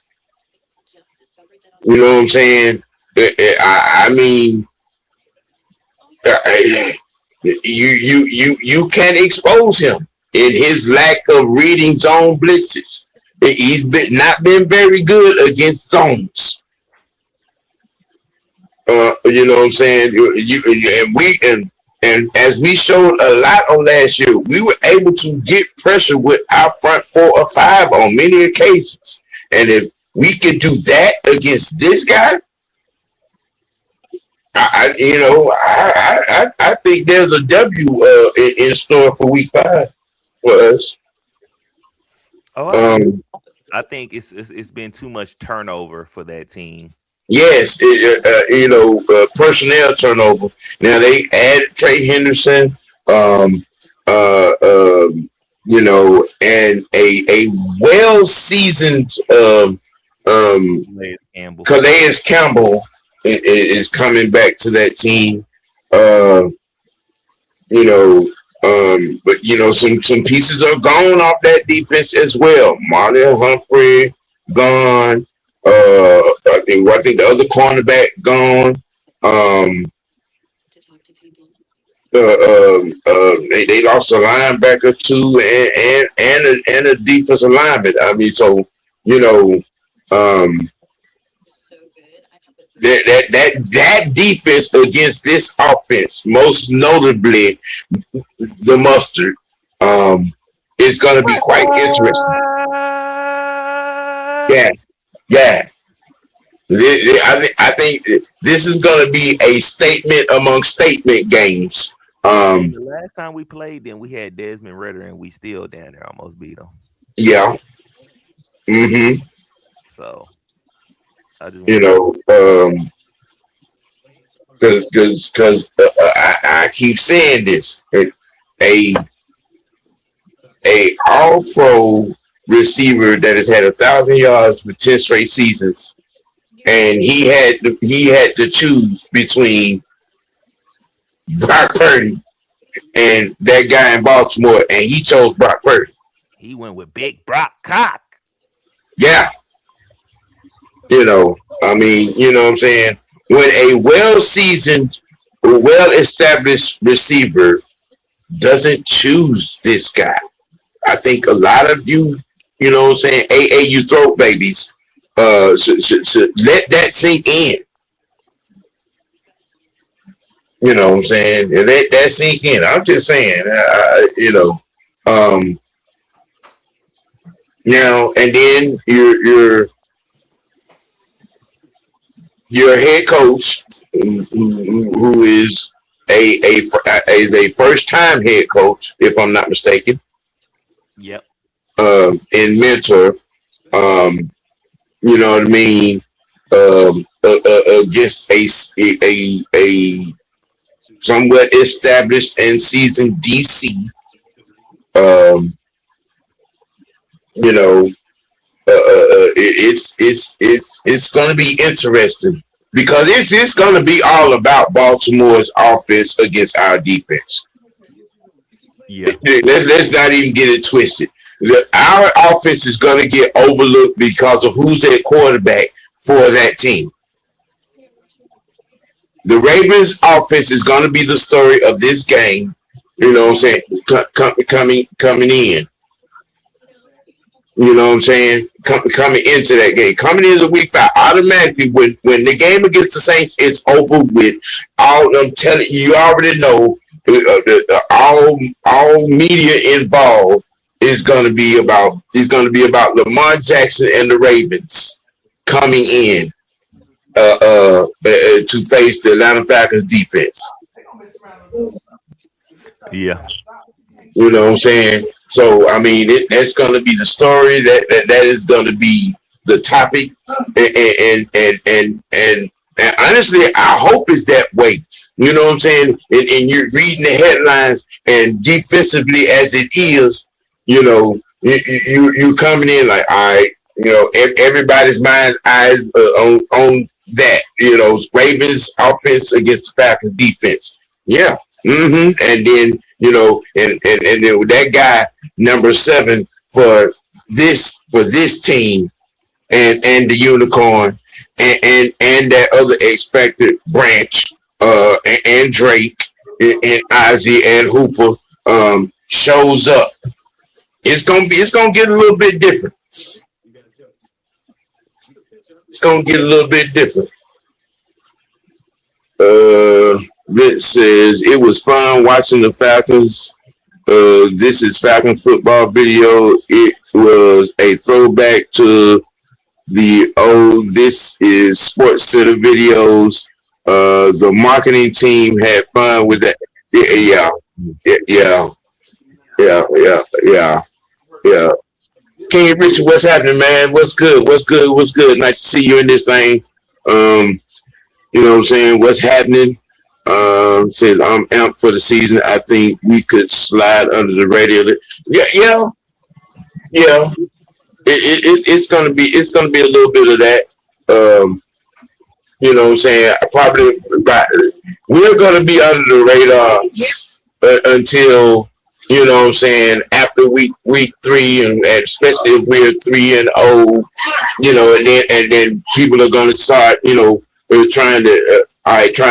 You know what I'm saying? I mean, you can't expose him in his lack of reading zone blitzes. He's not been very good against zones. You know what I'm saying? And as we showed a lot on last year, we were able to get pressure with our front 4 or 5 on many occasions. And if we could do that against this guy, I think there's a W in store for week 5 for us. Oh, I think it's been too much turnover for that team. Yes, personnel turnover. Now they added Trey Henderson, um, and a well seasoned Calais Campbell is coming back to that team. Uh, but some pieces are gone off that defense as well. Marlon Humphrey gone. I think the other cornerback gone. They lost a linebacker too, and a defensive lineman. I mean, so you know, um, that defense against this offense, most notably the mustard, is going to be quite interesting. Yeah, yeah. I think this is going to be a statement among statement games. The last time we played them, we had Desmond Ritter, and we still down there almost beat them. Yeah. Mm-hmm. So I just because I keep saying this. A all pro receiver that has had 1,000 yards for 10 straight seasons, and he had to choose between Brock Purdy and that guy in Baltimore, and he chose Brock Purdy. He went with Big Brock Cock. Yeah, I mean, you know what I'm saying? When a well-seasoned, well-established receiver doesn't choose this guy, I think a lot of you, you know what I'm saying, AAU throat babies, should let that sink in. You know what I'm saying? And let that sink in. I'm just saying, um, and then your head coach, who is a first time head coach, if I'm not mistaken, Yep. and mentor, you know what I mean, against a somewhat established and seasoned DC. Um, you know, it's going to be interesting because it's going to be all about Baltimore's offense against our defense. Yeah. Let's not even get it twisted. Our offense is going to get overlooked because of who's at quarterback for that team. The Ravens offense is going to be the story of this game. You know what I'm saying? Coming in. You know what I'm saying? Coming into that game. Coming into week 5, automatically when the game against the Saints is over with, I'm telling you, you already know all media involved is going to be about Lamar Jackson and the Ravens coming in to face the Atlanta Falcons defense. Yeah. You know what I'm saying? So I mean, that's going to be the story. That is going to be the topic, and honestly, I hope it's that way. You know what I'm saying? And you're reading the headlines, and defensively as it is, you coming in like, all right, everybody's mind's eyes on that. Ravens offense against the Falcons defense. Yeah. And then and then with that guy number 7 for this team and the unicorn and that other expected branch and Drake and Ozzy and Hooper shows up. It's gonna get a little bit different. It's gonna get a little bit different. Rich says it was fun watching the Falcons. This is Falcons football video. It was a throwback to the old This Is Sports Center videos. The marketing team had fun with that. Yeah. King Richard, what's happening, man? What's good? Nice to see you in this thing. You know what I'm saying? What's happening? Says I'm amped for the season. I think we could slide under the radar. Yeah. It's gonna be a little bit of that. You know what I'm saying? Probably right. We're gonna be under the radar until you know what I'm saying after week 3, and especially if we're 3-0. And then people are gonna start trying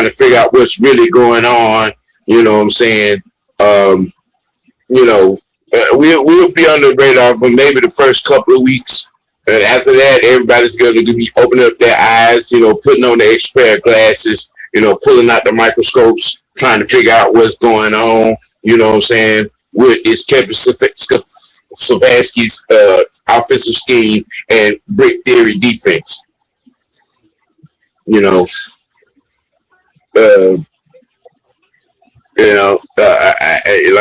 to figure out what's really going on. You know what I'm saying? We'll be on the radar for maybe the first couple of weeks. And after that, everybody's going to be opening up their eyes, putting on the expert glasses, pulling out the microscopes, trying to figure out what's going on. You know what I'm saying? It's Kevin Stefanski's offensive scheme and brick theory defense. Like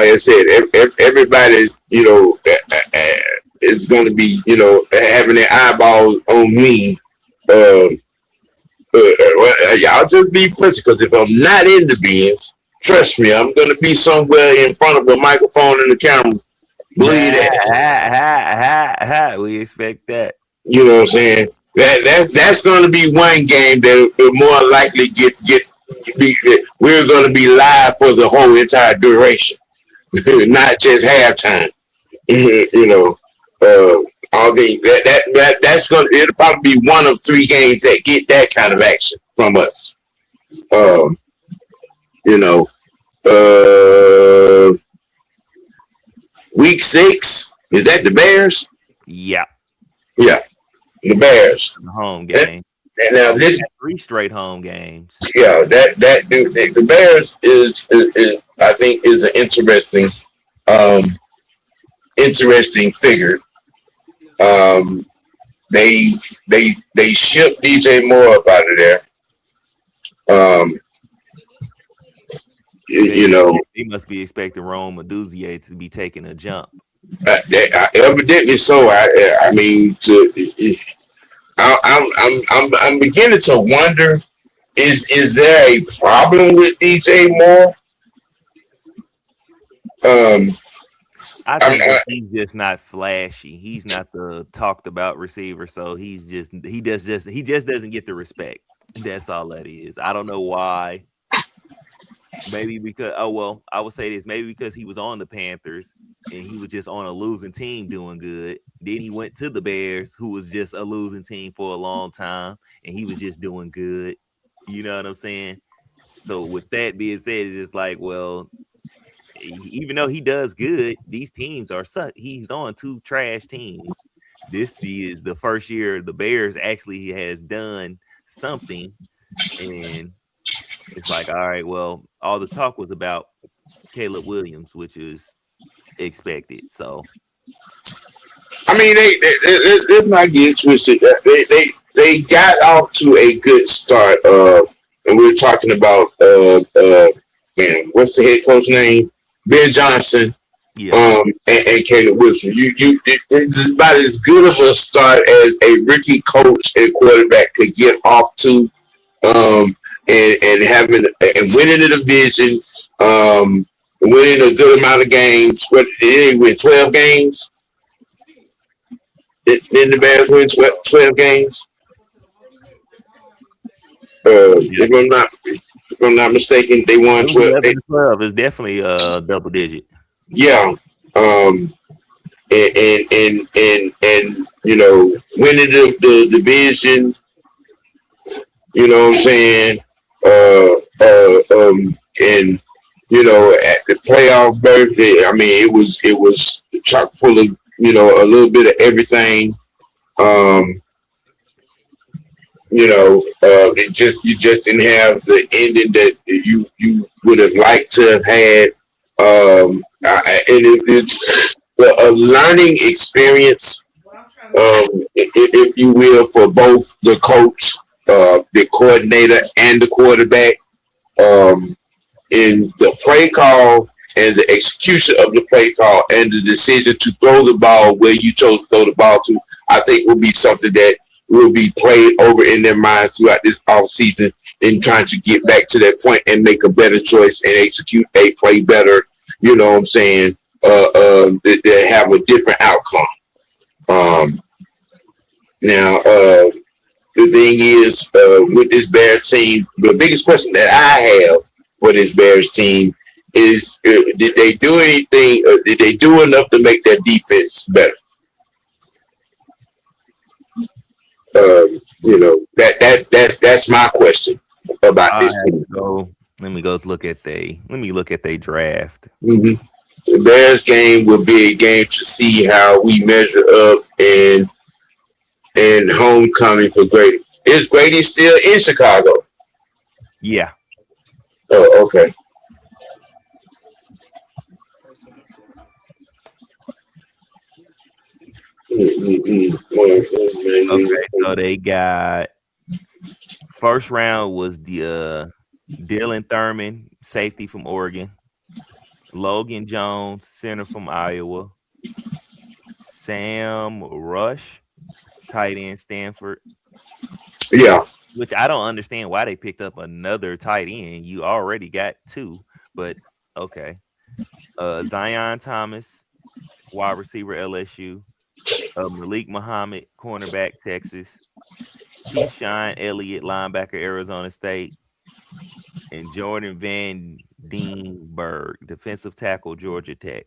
I said, everybody's, is going to be, having their eyeballs on me Y'all just be present because if I'm not in the bins, trust me, I'm gonna be somewhere in front of a microphone and a camera. Believe that. We expect that. You know what I'm saying? That's gonna be one game that will more likely get be, we're gonna be live for the whole entire duration, not just halftime. You know, I think that's gonna it'll probably be one of three games that get that kind of action from us. Um, you know, uh, week 6 is that the Bears? Yeah, Yeah, the Bears. the home And, game. and now Oh, we this, got 3 straight home games. yeah, the Bears is I think is an um interesting figure. Um, they shipped DJ Moore up out of there. Um, They you know, they must be expecting Rome Meduzier to be taking a jump. evidently so. I mean, I'm beginning to wonder: is there a problem with DJ Moore? Um, I I, think I, that he's just not flashy. He's not the talked about receiver, so he just doesn't get the respect. That's all that is. I don't know why. Maybe because I would say this, maybe because he was on the Panthers and he was just on a losing team doing good. Then he went to the Bears, who was just a losing team for a long time, and he was just doing good. You know what I'm saying? So with that being said, it's just like, well, even though he does good, these teams are suck. He's on 2 trash teams. This is the first year the Bears actually has done something, and it's like, all right, well, all the talk was about Caleb Williams, which is expected. So I mean, let's not get twisted. They got off to a good start. And we were talking about man, what's the head coach name? Ben Johnson. yeah, And Caleb Wilson. It's about as good of a start as a rookie coach and quarterback could get off to. And having and winning the division, winning a good amount of games. What did they win? 12 games. Didn't the Bears win 12 games? yeah. If I'm not mistaken, they It won was 12. 11-12. It's definitely a double digit. Yeah. Um, and you know, winning the division, you know what I'm saying? And you know, at the playoff birthday, I mean, it was chock full of a little bit of everything. Um, you just didn't have the ending that you would have liked to have had. It's a learning experience, if you will, for both the coach, the coordinator, and the quarterback. Um, in the play call and the execution of the play call and the decision to throw the ball where you chose to throw the ball to, I think will be something that will be played over in their minds throughout this off season in trying to get back to that point and make a better choice and execute a play better. You know what I'm saying? They have a different outcome. Um, now, the thing is, with this Bears team, the biggest question that I have for this Bears team is, did they do anything? Did they do enough to make their defense better? That's my question about I this have team. to go. Let me look at they draft. Mm-hmm. The Bears game will be a game to see how we measure up and homecoming for Grady. Is Grady still in Chicago? Yeah. Oh, okay. Okay. So they got first round was the Dylan Thurman, safety from Oregon, Logan Jones, center from Iowa, Sam Rush, tight end Stanford, Yeah. which I don't understand why they picked up another tight end. You already got two, but okay. Zion Thomas, wide receiver LSU. Malik Muhammad, cornerback Texas. Keyshawn Elliott, linebacker Arizona State. And Jordan Van Deenberg, defensive tackle Georgia Tech.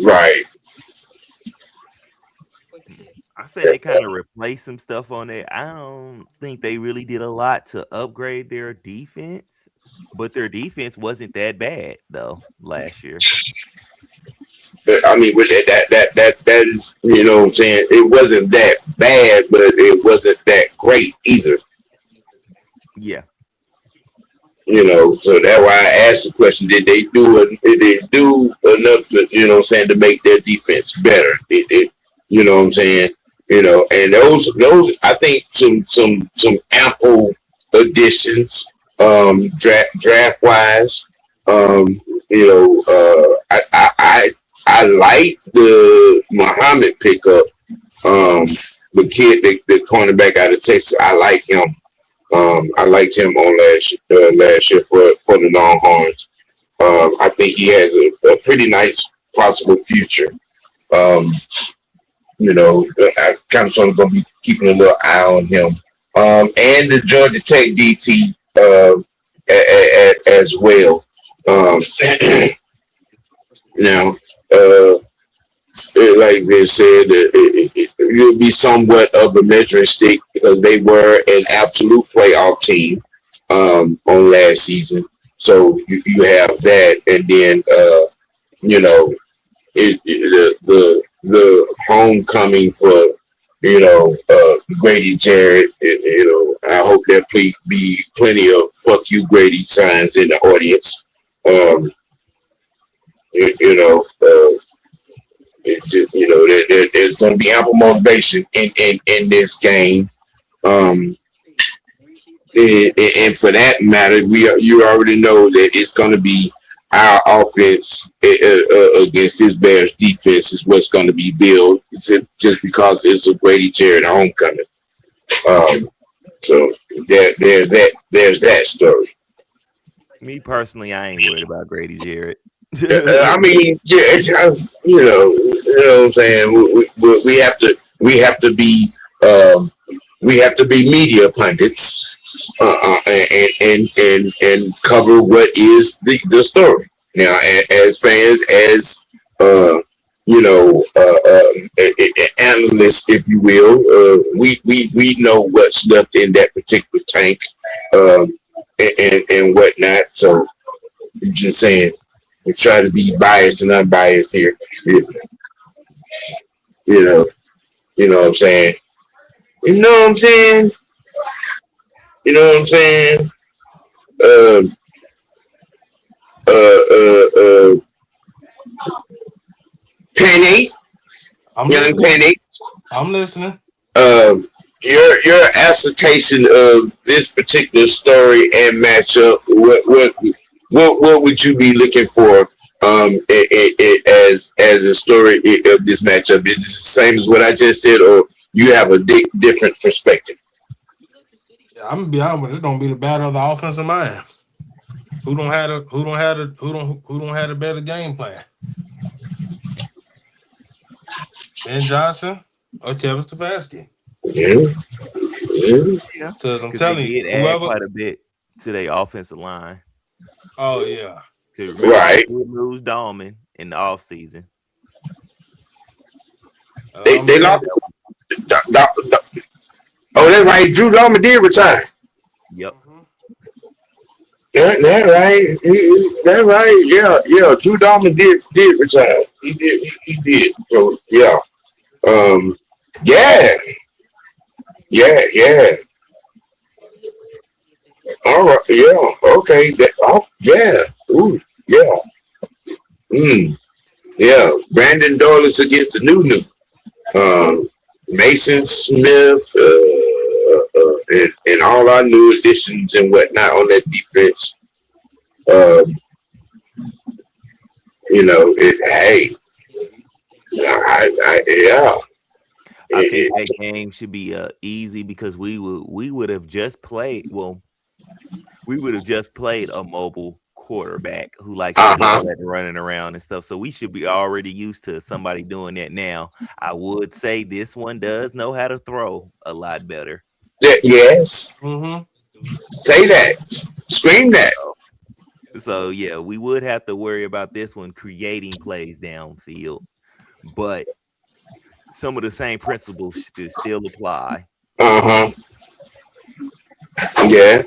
Right. I say they kind of replaced some stuff on there. I don't think they really did a lot to upgrade their defense, but their defense wasn't that bad though last year. I mean, with that is, you know what I'm saying? It wasn't that bad, but it wasn't that great either. Yeah. You know, so that's why I asked the question: Did they do enough to, you know what I'm saying, to make their defense better? You know what I'm saying? You know, and those I think some ample additions, draft wise. You know, I like the Muhammad pickup. The kid, the cornerback out of Texas, I like him. I liked him on last year for the Longhorns. I think he has a pretty nice possible future. You know, I kind of sort of going to be keeping a little eye on him. And the Georgia Tech DT as well. Now, like they said, it'll be somewhat of a measuring stick because they were an absolute playoff team on last season. So you have that, and then you know the homecoming for Grady Jarrett. You know, I hope there be plenty of "fuck you, Grady" signs in the audience. You know. It's just, you know, there's going to be ample motivation in this game, and for that matter, you already know that it's going to be our offense against this Bears defense is what's going to be built. Just because it's a Grady Jarrett homecoming. So there's that story. Me personally, I ain't worried about Grady Jarrett. I mean, yeah, you know what I'm saying. We have to be media pundits and cover what is the story. Now, as fans, as you know, analysts, if you will, we know what's left in that particular tank and whatnot. So, I'm just saying. We try to be biased and unbiased here. You know, you know what I'm saying. You know what I'm saying. You know what I'm saying. Um, Penny, I'm young listening. Penny. I'm listening. Your assertion of this particular story and matchup. What would you be looking for as a story of this matchup? Is it the same as what I just said, or you have a different perspective? Yeah, I'm gonna be honest with you, it's gonna be the battle of the offensive mind. Who don't have a better game plan? Ben Johnson or Kevin Stefanski? Yeah, yeah. Yeah, Because I'm because they telling you, did add whoever. quite a bit to their offensive line. Oh yeah, To remember, they Right. did lose Dahlman in the offseason. They yeah. lost. Oh, that's right. Drew Dolman did retire. Yep. Yeah, that right. That right. Yeah. Drew Dolman did retire. He did. So yeah. Um. Yeah. Yeah. All right. Yeah. Okay. Yeah. Ooh. Yeah. Mm. Yeah. Brandon Douglas against the new. Mason Smith, and all our new additions and whatnot on that defense. Um, you know, hey, yeah. I think that game should be easy because we would have just played. Well, we would have just played a mobile quarterback who likes to do all that running around and stuff. So we should be already used to somebody doing that now. I would say this one does know how to throw a lot better. Yes. Mm-hmm. Say that. Scream that. So yeah, we would have to worry about this one creating plays downfield, but some of the same principles should still apply. Uh-huh. Yeah.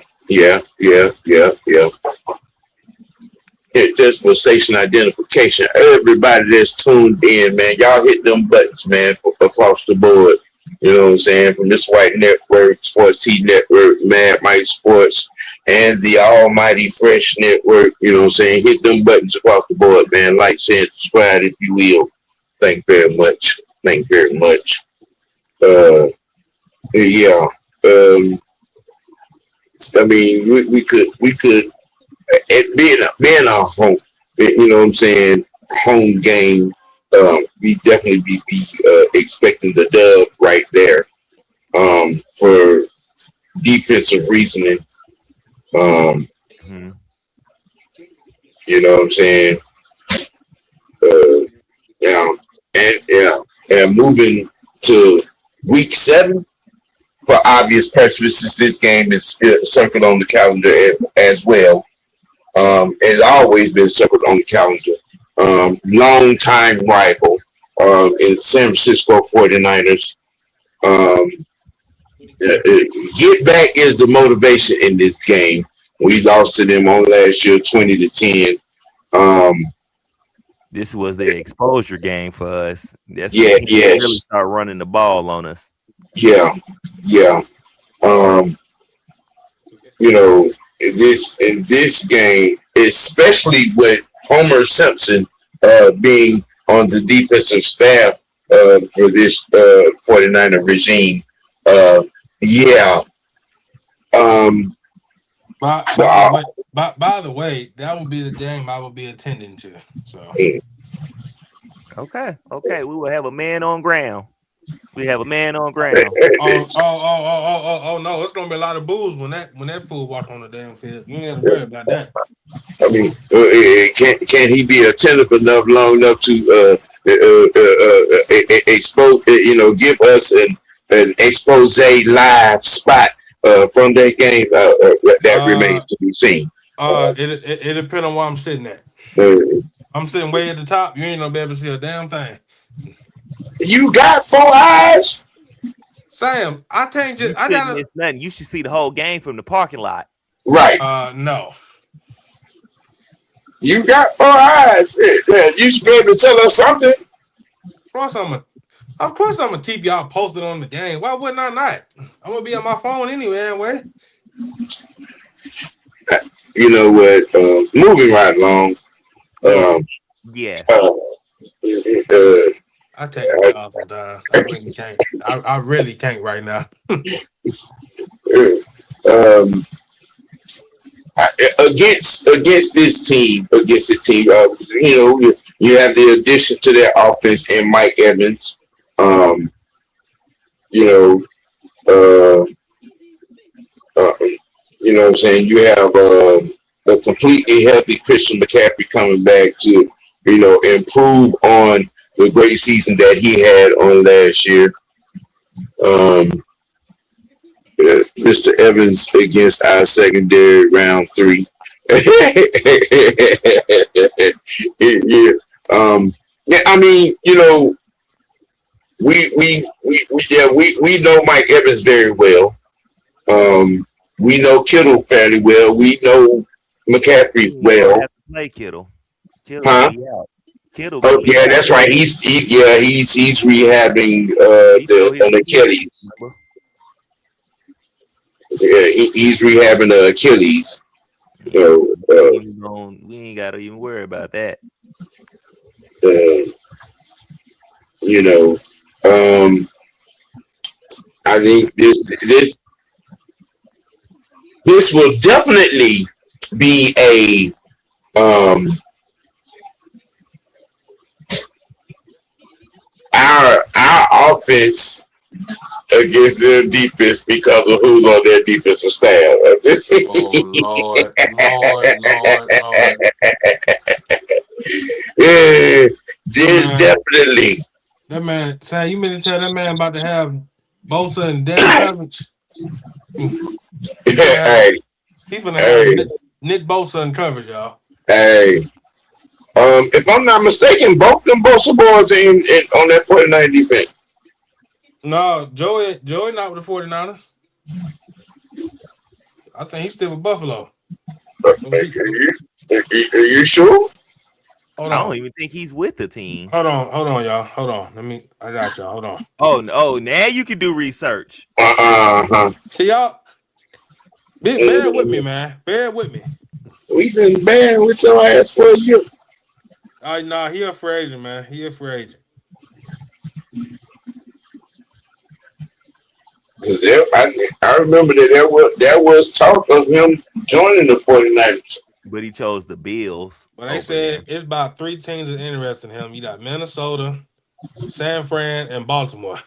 It just for station identification. Everybody that's tuned in, man, y'all hit them buttons, man, across the board. You know what I'm saying? From this white network, Sports T Network, Mad Mike Sports, and the Almighty Fresh Network. You know what I'm saying? Hit them buttons across the board, man. Like, share, subscribe if you will. Thank you very much. Thank you very much. Yeah. I mean, we could it being our home, you know what I'm saying, home game. We definitely be expecting the dub right there. For defensive reasoning. Mhm. You know what I'm saying? Yeah, and moving to week 7 for obvious purposes. This game is circled on the calendar as well. It's always been circled on the calendar. Long time rival in San Francisco 49ers. Um, Get back is the motivation in this game. We lost to them on last year, 20-10. Um, This was the exposure game for us. That's when yeah, teams yes, really start running the ball on us. yeah, yeah. Um, you know, in this game, especially with Homer Simpson being on the defensive staff for this 49er regime. Uh, yeah. Um, By, by the way, by the way, that would be the game I would be attending to. So Okay. We will have a man on ground. We have a man on ground. oh no, it's gonna be a lot of booze when that fool walk on the damn field. You ain't have to worry about that. I mean, can he be attentive enough, long enough to expose, give us an expose live spot from that game? That remains to be seen. It depends on where I'm sitting at. Uh, I'm sitting way at the top. You ain't gonna be able to see a damn thing. you got 4 eyes, Sam, I can't You just. I couldn't gotta. miss nothing. You should see the whole game from the parking lot. right? No. You got 4 eyes. Yeah, you should be able to tell us something. Of course, I'm gonna keep y'all posted on the game. Why wouldn't I not? I'm gonna be on my phone anyway. You know what? Moving right along. Yes. I take my job sometimes. I really can't. I really can't right now. Um, against this team, you have the addition to their offense in Mike Evans. You know, you know what I'm saying? You have a completely healthy Christian McCaffrey coming back to, improve on the great season that he had on last year. Mr. Evans against our secondary round 3. Yeah. Yeah, I mean, we know Mike Evans very well. We know Kittle fairly well. We know McCaffrey You don't well. have to play Kittle. Kittle Huh? gonna be out. Kittle Oh gonna be yeah, out. that's right. He's rehabbing an Achilles. Remember? Yeah, he's rehabbing the Achilles. So, We ain't gotta even worry about that. you know, I think this will definitely be a our offense against their defense because of who's on their defensive staff. Oh Lord. Yeah, That man, definitely. that man, Sam, you mean to tell that man about to have Bosa and Dak coverage? He's gonna have Hey, he's gonna have hey, Nick Bosa in coverage, y'all. hey. If I'm not mistaken, both them Bosa boys in on that 49 defense. No, Joey not with the 49ers. I think he's still with Buffalo. Are you sure? Hold I don't on. even think he's with the team. Hold on, y'all. Hold on. I got y'all. Hold on. Oh no, now you can do research. Uh-huh. See y'all, bear with me, man. Bear with me. We've been banned with your ass for a year. Nah, he a free agent, man. He a free agent. I remember that there was talk of him joining the 49ers. But he chose the Bills. But they said it's about 3 teams that interested in him. You got Minnesota, San Fran, and Baltimore.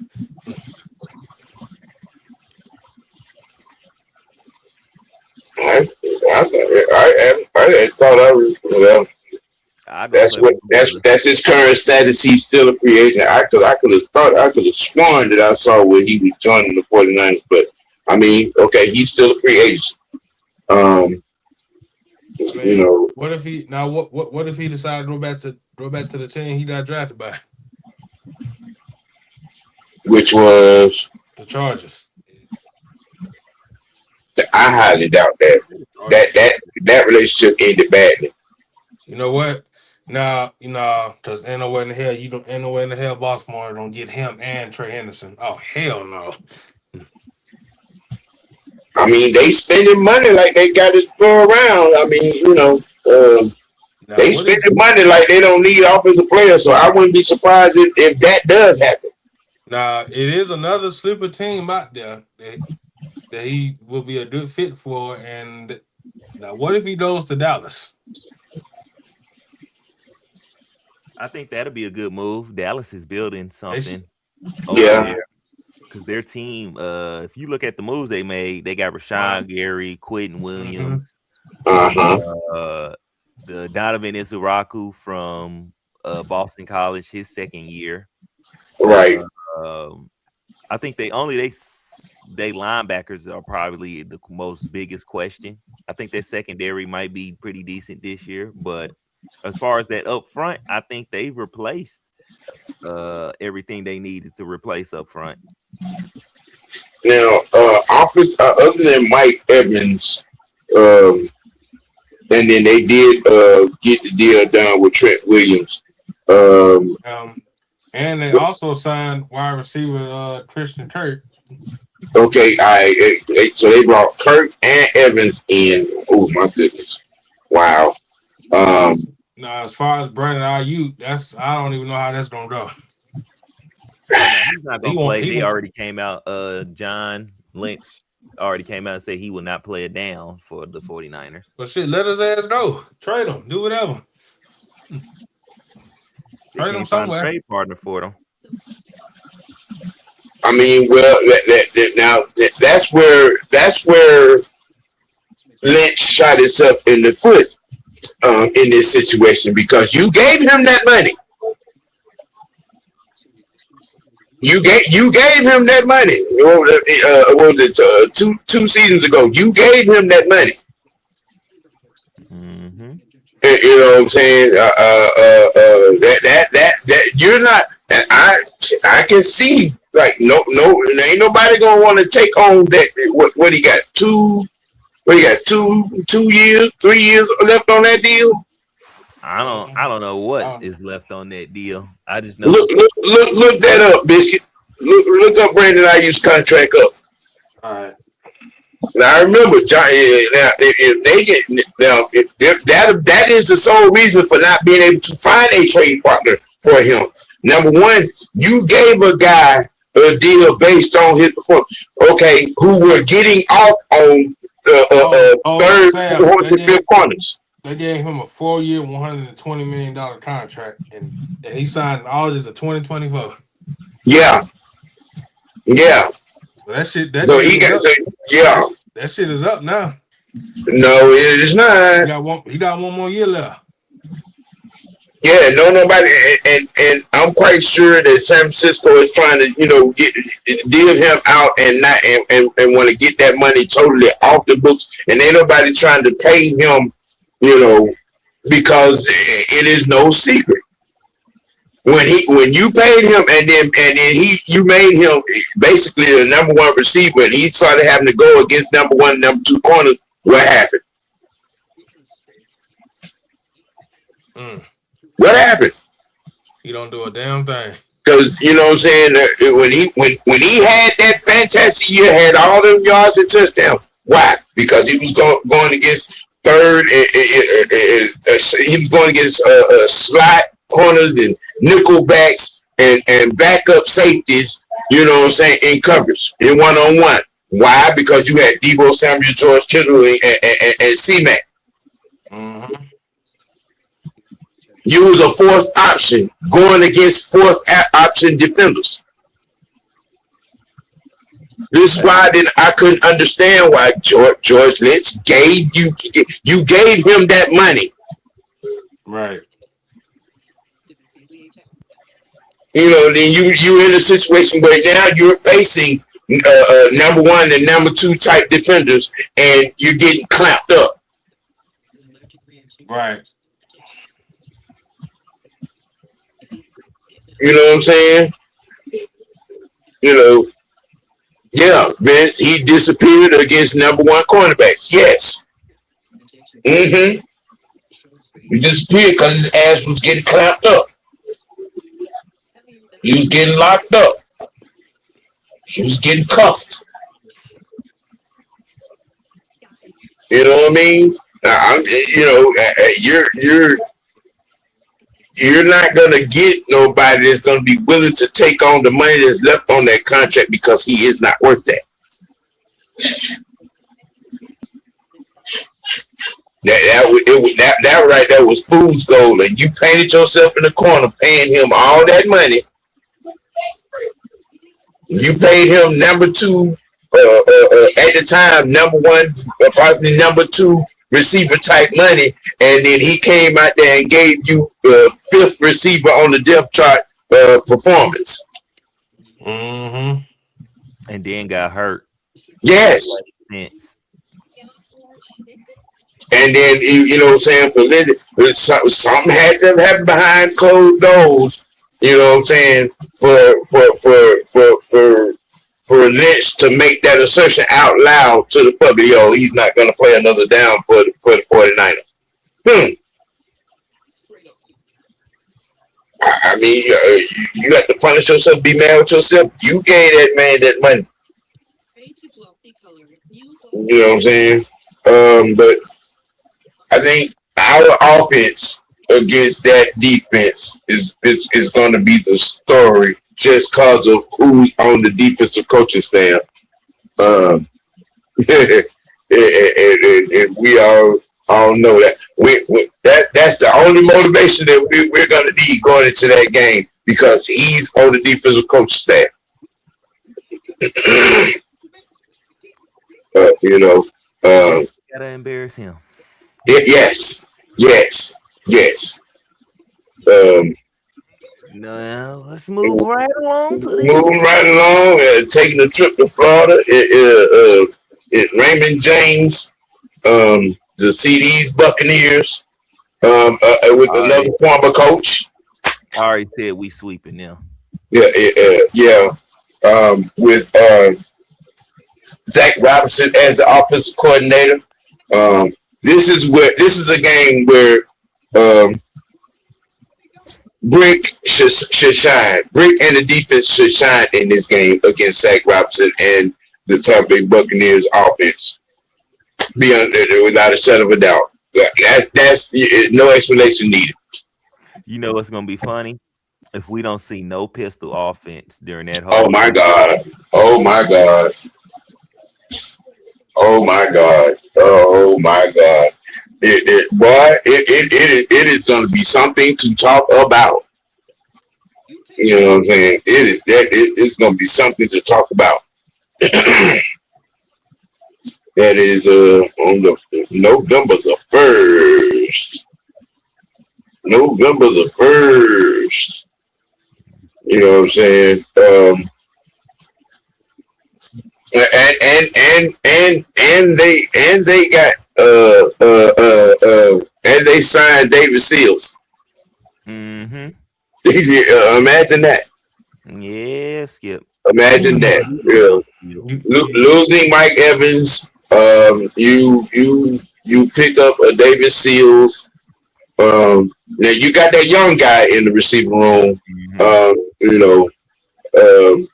I thought I was well. That's his current status. He's still a free agent. I could have sworn that I saw where he was joining the 49ers, but I mean, okay, he's still a free agent. You know, what if he now what if he decided to go back to the team he got drafted by? Which was the Chargers. I highly doubt that relationship ended badly. You know what? Now, because ain't nowhere in the hell ain't nowhere in the hell Baltimore don't get him and Trey Henderson. Oh hell no. I mean, they spending money like they got it throw around. I mean, they spending money like they don't need offensive players. So I wouldn't be surprised if that does happen. Now, it is another sleeper team out there that he will be a good fit for. And now, what if he goes to Dallas? I think that'll be a good move. Dallas is building something over there. Because their team, if you look at the moves they made, they got Rashawn Gary, Quentin Williams, the Donovan Izuraku from Boston College, his second year. Right. I think they linebackers are probably the most biggest question. I think their secondary might be pretty decent this year, but as far as that up front, I think they've replaced everything they needed to replace up front. Now, other than Mike Evans, and then they did get the deal done with Trent Williams. And they also signed wide receiver Christian Kirk. Okay, so they brought Kirk and Evans in. Oh my goodness! Wow. Now, as far as Brandon Ayuk, I don't even know how that's gonna go. He's not gonna play. They already came out. John Lynch already came out and said he will not play it down for the 49ers. But shit, let his ass go. Trade him. Do whatever. Trade him somewhere. Trade partner for them. I mean, well, that's where Lynch shot himself in the foot in this situation because you gave him that money. You gave him that money. What was it? Two seasons ago, you gave him that money. Mm-hmm. You know what I'm saying? That you're not. And I can see like no, ain't nobody gonna want to take on that. What he got 2 years, 3 years left on that deal. I don't know what is left on that deal. I just know. Look that up, Biscuit. Look up Brandon Ayuk's contract up. All right. Now I remember John. Now if they get that is the sole reason for not being able to find a trade partner for him. Number one, you gave a guy a deal based on his performance. Okay, who were getting off on third, fourth, and fifth corners. They gave him a 4-year, $120 million contract, and he signed all this in 2024. Yeah. Yeah. So that shit, that So deal he is got up. so yeah. That shit is up now. No, it is not. He got one more year left. Yeah, no, nobody, and I'm quite sure that San Francisco is trying to, deal him out and not and want to get that money totally off the books, and ain't nobody trying to pay him, because it is no secret when you paid him and then you made him basically the number one receiver, and he started having to go against number one, number two corners. What happened? Mm. What happened? He don't do a damn thing. Because you know what I'm saying, when he had that fantastic year, had all them yards and touchdowns. Why? Because he was going against third. He was going against slot corners and nickel backs and backup safeties. You know what I'm saying, in coverage in 1-on-1. Why? Because you had Deebo Samuel, George Kittle, and C-Mac. Mm-hmm. You was a fourth option going against fourth option defenders. This is why I couldn't understand why George Lynch gave him that money. Right. Then you in a situation where now you're facing number one and number two type defenders, and you're getting clamped up. Right. You know what I'm saying? Yeah, Vince, he disappeared against number one cornerbacks. Yes. Mm-hmm. He disappeared because his ass was getting clamped up. He was getting locked up. He was getting cuffed. You know what I mean? You're not gonna get nobody that's gonna be willing to take on the money that's left on that contract because he is not worth that. That right there was fool's gold, and you painted yourself in the corner paying him all that money. You paid him number two, at the time, number one, possibly number two receiver type money, and then he came out there and gave you fifth receiver on the depth chart performance. Mm-hmm. And then got hurt. Yes. And then you know what I'm saying, for something had to happen behind closed doors. You know what I'm saying, for Lynch to make that assertion out loud to the public. He's not going to play another down for the 49ers. I mean, you got to punish yourself, be mad with yourself. You gave that man that money. You know what I'm saying? But I think our offense against that defense is going to be the story just because of who's on the defensive coaching staff. And we all know that. That's the only motivation that we're going to need going into that game, because he's on the defensive coaching staff. Gotta embarrass him. Yes. No, let's move right along to this. Moving right along, taking a trip to Florida. Raymond James, the CD's Buccaneers, with another former coach. I already said we sweeping now. Yeah. With Zach Robinson as the offensive coordinator. This is a game where Brick should shine. Brick and the defense should shine in this game against Zach Robinson and the Tampa Bay Buccaneers offense. Without a shadow of a doubt. That's no explanation needed. You know what's gonna be funny? If we don't see no pistol offense during that whole. Oh my God. It is going to be something to talk about. You know what I'm saying? It's gonna be something to talk about. That is on the November the 1st. November the 1st. You know what I'm saying? And they got and they signed David Seals. Mm-hmm. Imagine that. Yeah, Skip. Imagine that. Losing Mike Evans, you pick up a David Seals. Now you got that young guy in the receiving room. You know, um,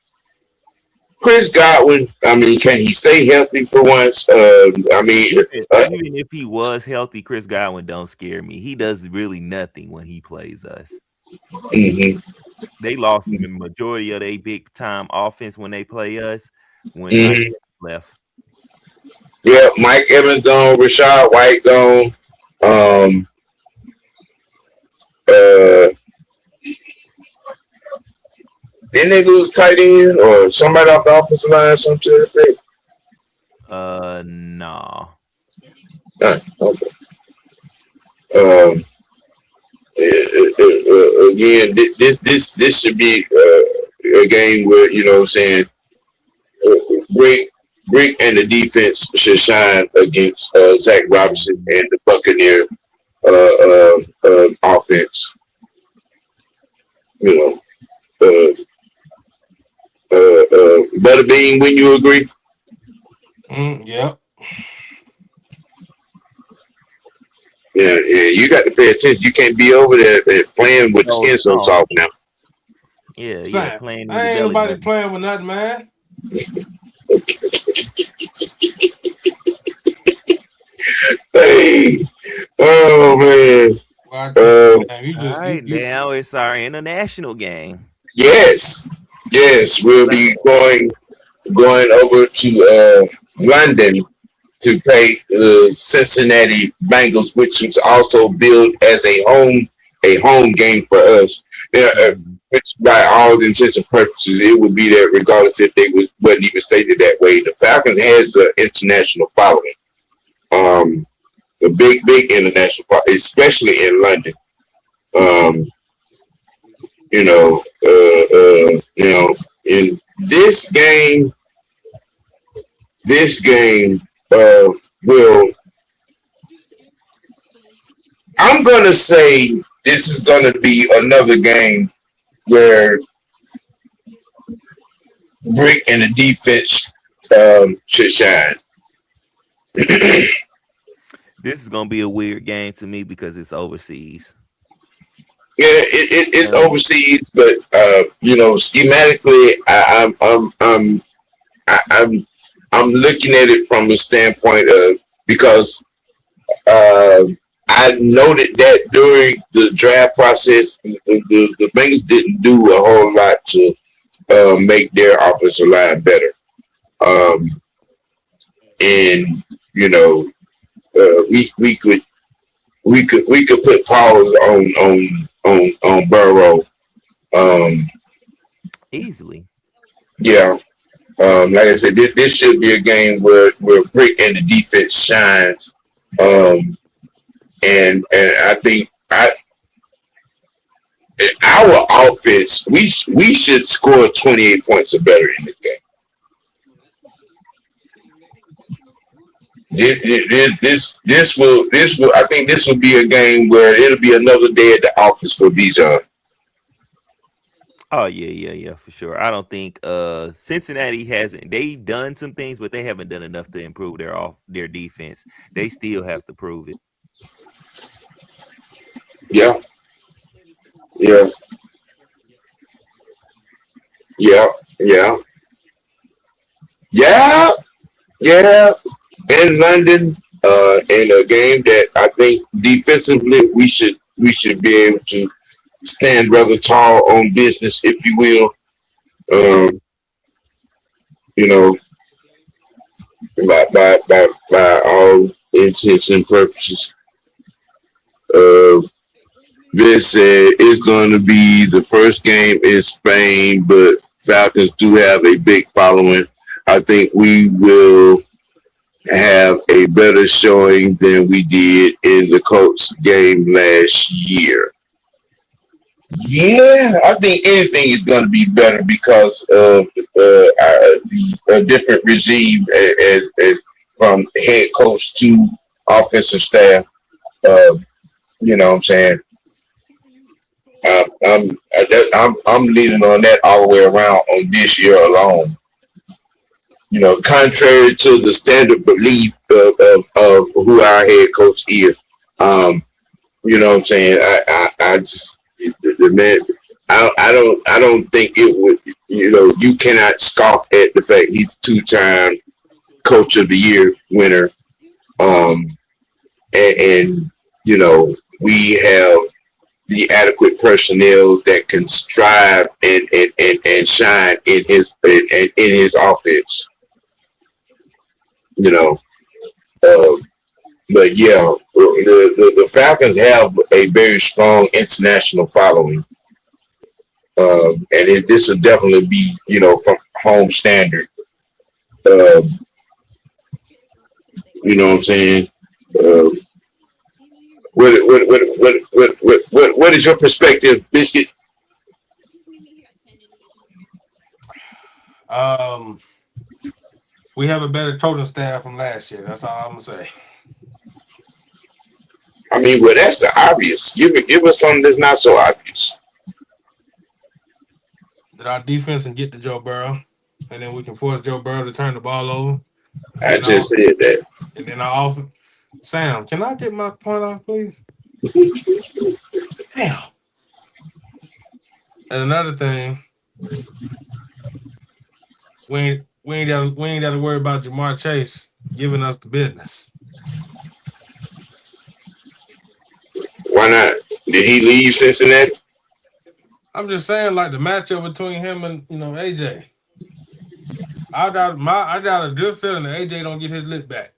Chris Godwin. I mean, can he stay healthy for once? I mean, even if he was healthy, Chris Godwin don't scare me. He does really nothing when he plays us. mm-hmm. They lost the majority of their big time offense when they play us. When Mike Mm-hmm. left, Yeah, Mike Evans gone, Rashad White gone. Um, uh, didn't they lose tight end or somebody off the offensive line? Something to that effect. no. Okay. Again, this should be a game where you know what I'm saying. Great, and the defense should shine against Zach Robinson and the Buccaneer offense. You know, Butterbean, when you agree. Yep. Yeah, you got to pay attention. You can't be over there playing with the skin so No. soft now. Yeah, playing in the I ain't belly nobody button. playing with nothing, man. Hey, oh man. All right, now it's our international game. Yes, we'll be going over to London to play the Cincinnati Bengals, which was also billed as a home game for us. Yeah, which by all intents and purposes, it would be that regardless if they wasn't even stated that way. The Falcons has an international following, a big international following, especially in London. Um, in this game will. I'm gonna say this is gonna be another game where Brick and the defense should shine. This is gonna be a weird game to me because it's overseas. Yeah, it's overseas, but schematically, I'm looking at it from the standpoint of because I noted that during the draft process, the Bengals didn't do a whole lot to make their offensive line better, and you know we could put pause on Burrow. Easily. Yeah. Like I said, this should be a game where Brick and the defense shines. And I think our offense, we should score 28 points or better in this game. This will I think this will be a game where it'll be another day at the office for Bijan. Oh yeah, for sure. I don't think Cincinnati hasn't. They've done some things, but they haven't done enough to improve their defense. They still have to prove it. Yeah, yeah, yeah, yeah, yeah, yeah. In London, in a game that I think defensively we should be able to stand rather tall on business, if you will. Um, you know, by all intents and purposes. Uh, Vince said it's going to be the first game in Spain, but Falcons do have a big following. I think we will have a better showing than we did in the Colts game last year. Yeah, I think anything is going to be better because of the different regime from head coach to offensive staff. Uh, you know what I'm saying? I'm leaning on that all the way around on this year alone. You know, contrary to the standard belief of who our head coach is. You know what I'm saying? I just the man. I don't think it would. You know, you cannot scoff at the fact he's a 2-time coach of the year winner. Um, and you know, we have the adequate personnel that can strive and shine in his offense. You know, uh, but yeah, the Falcons have a very strong international following, and this will definitely be from home standard. Uh, you know what I'm saying? Uh, what is your perspective, Biscuit? Um, we have a better coaching staff from last year. That's all I'm gonna say. I mean, well, that's the obvious. Give us something that's not so obvious. That our defense can get to Joe Burrow, and then we can force Joe Burrow to turn the ball over. I just said that. And then I often, Sam, can I get my point off, please? Damn. And another thing, we ain't got to worry about Jamar Chase giving us the business. Why not? Did he leave Cincinnati? I'm just saying, like the matchup between him and AJ. I got a good feeling that AJ don't get his lick back.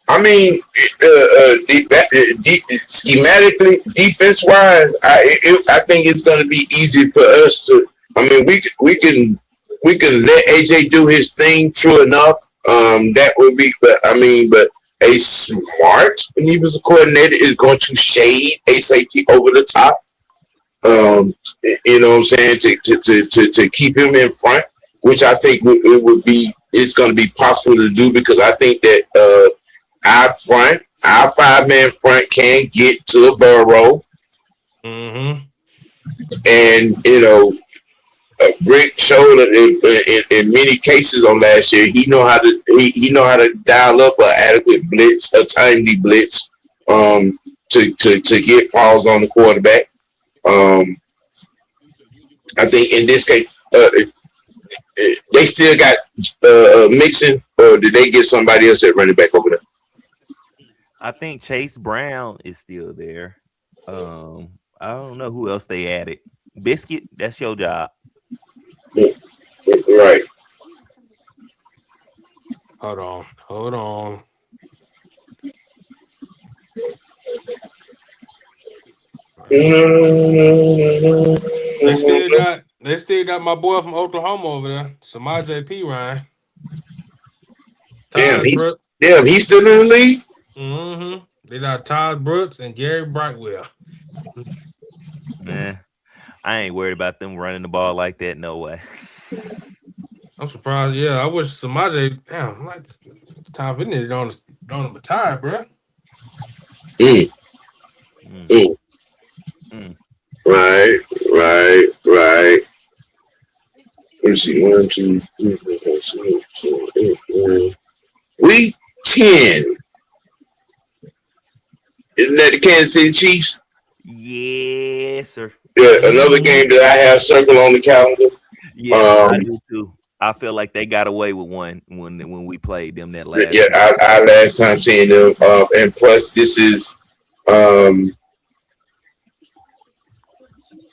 I mean, schematically, defense wise, I think it's going to be easy for us to. I mean, we can let AJ do his thing. True enough, that would be. But a smart, when he was a coordinator, is going to shade a safety over the top. You know what I'm saying, to keep him in front, which I think it's going to be possible to do because I think that our 5-man front can get to Burrow, Mm-hmm. and Rick showed in many cases on last year he know how to dial up an adequate blitz, a timely blitz, to get calls on the quarterback. I think in this case, they still got Mixon, or did they get somebody else at running back over there? I think Chase Brown is still there. I don't know who else they added. Biscuit, that's your job. Right. Hold on. They still got my boy from Oklahoma over there, Samaj P. Ryan. Damn, he's still in the league. Mm-hmm. They got Todd Brooks and Gary Brightwell. Man, I ain't worried about them running the ball like that. No way. I'm surprised. Yeah, I wish Samaj. Damn, like Tom Finney don't retire, bro. Mm. Mm. Mm. Right. Let's see, 1, 2, 3, 4, 5, 6, 7, 8, 9. Week 10. Isn't that the Kansas City Chiefs? Yes, sir. Yeah, another game that I have circled on the calendar. Yeah, I do too. I feel like they got away with one when we played them that last. Yeah, our last time seeing them, and plus this is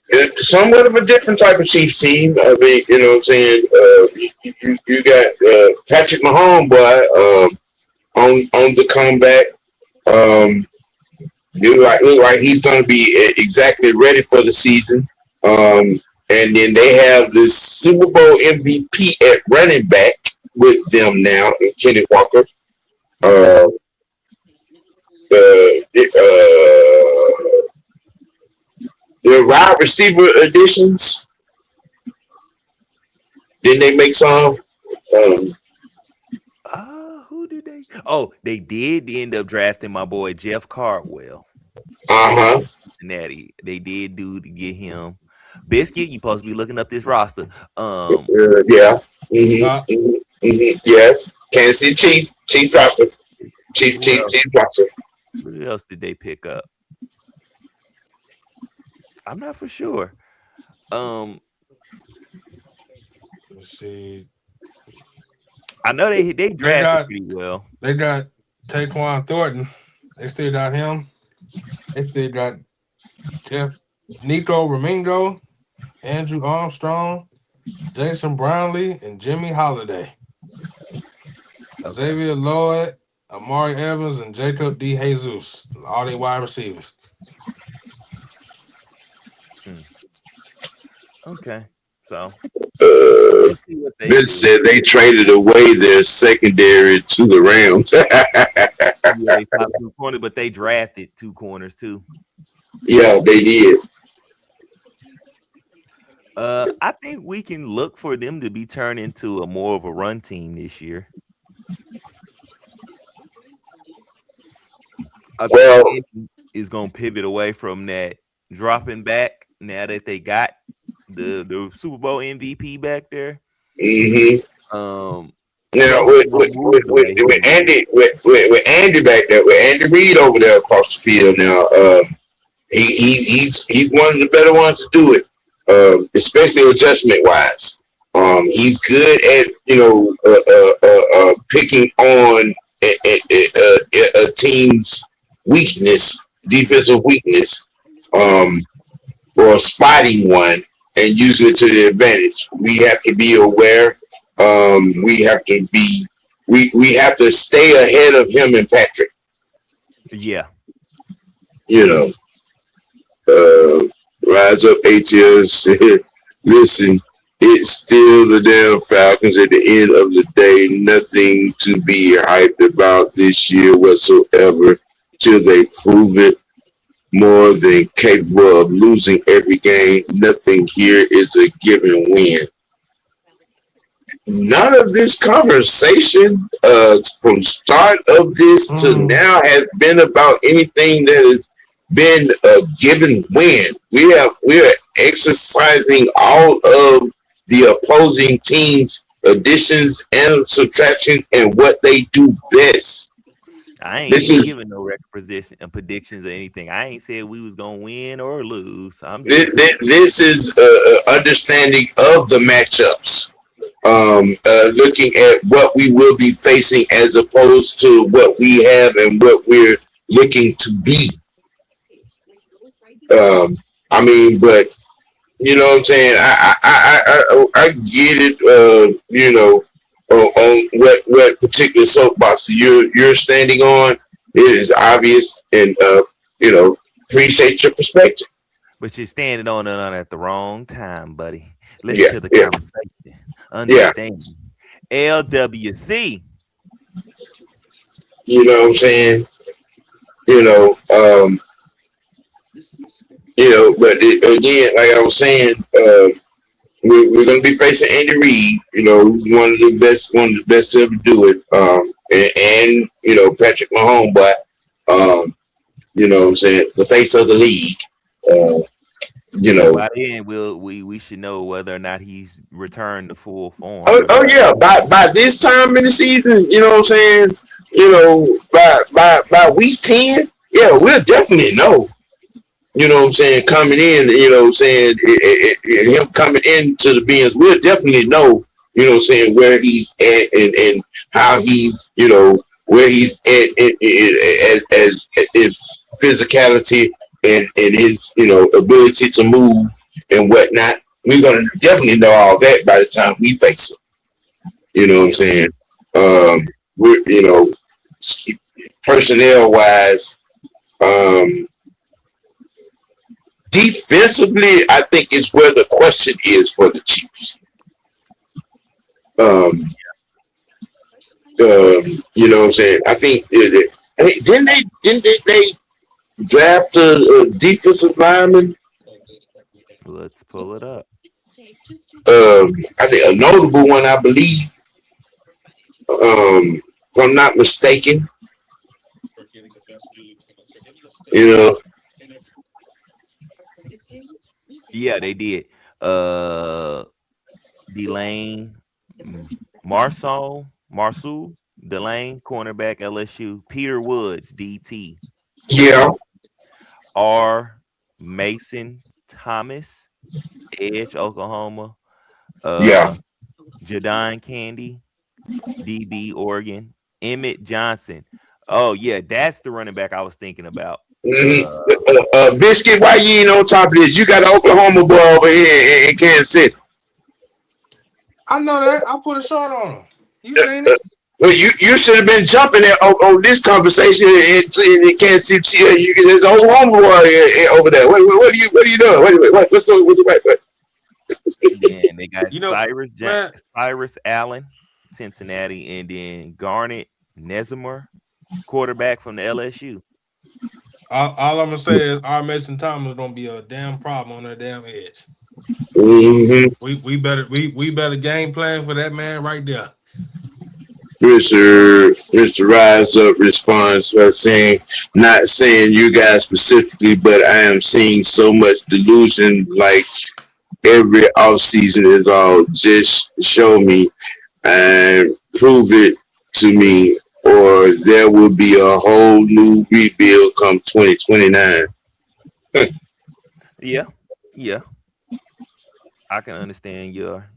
it's somewhat of a different type of Chiefs team. I mean, you know what I'm saying? You got Patrick Mahomes, boy, on the comeback. look like he's going to be exactly ready for the season. And then they have this Super Bowl MVP at running back with them now, and Kenny Walker. Uh, the the wide receiver additions. Didn't they make some? Um, Who did they? Oh, they did end up drafting my boy Jeff Cardwell. uh huh. They did do to get him. Biscuit, you supposed to be looking up this roster. Yeah. hmm Uh, Yes. Kansas City Chief roster. Who else? Chief roster. Who else did they pick up? I'm not for sure. Um, let's see. I know they They drafted got pretty well. they got Taquan Thornton. They still got him. They still got Jeff Nico Ramingo, Andrew Armstrong, Jason Brownlee, and Jimmy Holiday. Okay. Xavier Lloyd, Amari Evans, and Jacob D. Jesus. All they wide receivers. Okay. So Uh, let's see what they do. Vince said they traded away their secondary to the Rams. Yeah, they top 2 corners, but they drafted 2 corners too. Yeah, they did. I think we can look for them to be turned into a more of a run team this year. I Well, think is going to pivot away from that dropping back now that they got the Super Bowl MVP back there. now with Andy back there, with Andy Reid over there across the field now, he's one of the better ones to do it, especially adjustment wise. He's good at picking on a team's weakness, defensive weakness, or spotting one and using it to the advantage. We have to be aware. We have to be. We have to stay ahead of him and Patrick. Yeah. Rise up, ATS. Listen, it's still the damn Falcons at the end of the day. Nothing to be hyped about this year whatsoever till they prove it more than capable of losing every game. Nothing here is a given win. None of this conversation from start of this to now has been about anything that has been a given win. We are exercising all of the opposing teams' additions and subtractions and what they do best. I ain't giving no record position and predictions or anything. I ain't said we was gonna win or lose. This is understanding of the matchups. Looking at what we will be facing as opposed to what we have and what we're looking to be. But you know what I'm saying. I get it. On what particular soapbox you're standing on, it is obvious, and appreciate your perspective. But you're standing on it at the wrong time, buddy. Listen to the conversation. Understand. LWC. You know what I'm saying? But again, like I was saying, we're going to be facing Andy Reid. Who's one of the best to ever do it. And Patrick Mahomes, but what I'm saying, the face of the league. By then we should know whether or not he's returned to full form. Oh yeah, by this time in the season, you know what I'm saying. By week 10, yeah, we'll definitely know. You know what I'm saying, coming in, him coming into the Benz, we'll definitely know, where he's at and how he's, where he's at as physicality and his, ability to move and whatnot. We're going to definitely know all that by the time we face him. You know what I'm saying? We're, personnel wise, Um, Defensively, I think is where the question is for the Chiefs. Um, you know what I'm saying? I think hey, didn't they draft a defensive lineman? Let's pull it up. I think a notable one, I believe. If I'm not mistaken, you know, Yeah, they did. Delane Marsul Delane, cornerback LSU. Peter Woods, DT. yeah, R. Mason Thomas, Edge, Oklahoma. yeah. Uh, Jadon Candy, DB, Oregon. Emmett Johnson. Oh yeah, that's the running back I was thinking about. Mm-hmm. Biscuit, why you ain't on top of this? You got an Oklahoma boy over here in Kansas City. I know that. I put a short on him. You seen it? Well, you should have been jumping on this conversation in Kansas City. There's a whole homeboy over there. What are you doing? What's going? What? Man, they got You know, man. Cyrus Allen, Cincinnati, and then Garnet Nezimer, quarterback from the LSU. All I'm gonna say is our Mason Thomas gonna be a damn problem on that damn edge. Mm-hmm. We better game plan for that man right there. Mr. Rise Up responds by saying, not saying you guys specifically, but I am seeing so much delusion like every offseason is all just show me and prove it to me, or there will be a whole new rebuild come 2029. Yeah, yeah, I can understand your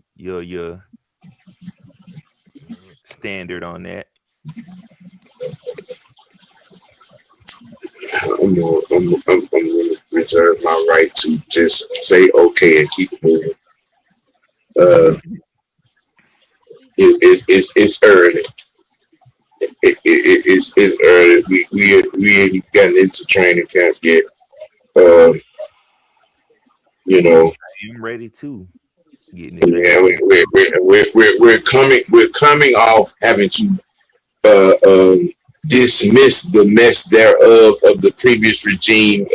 standard on that. I'm gonna reserve my right to just say okay and keep moving. It's early. It's early. We ain't gotten into training camp yet. Um, you know, I'm ready to get in the training. yeah, we're coming off having to dismiss the mess thereof of the previous regime,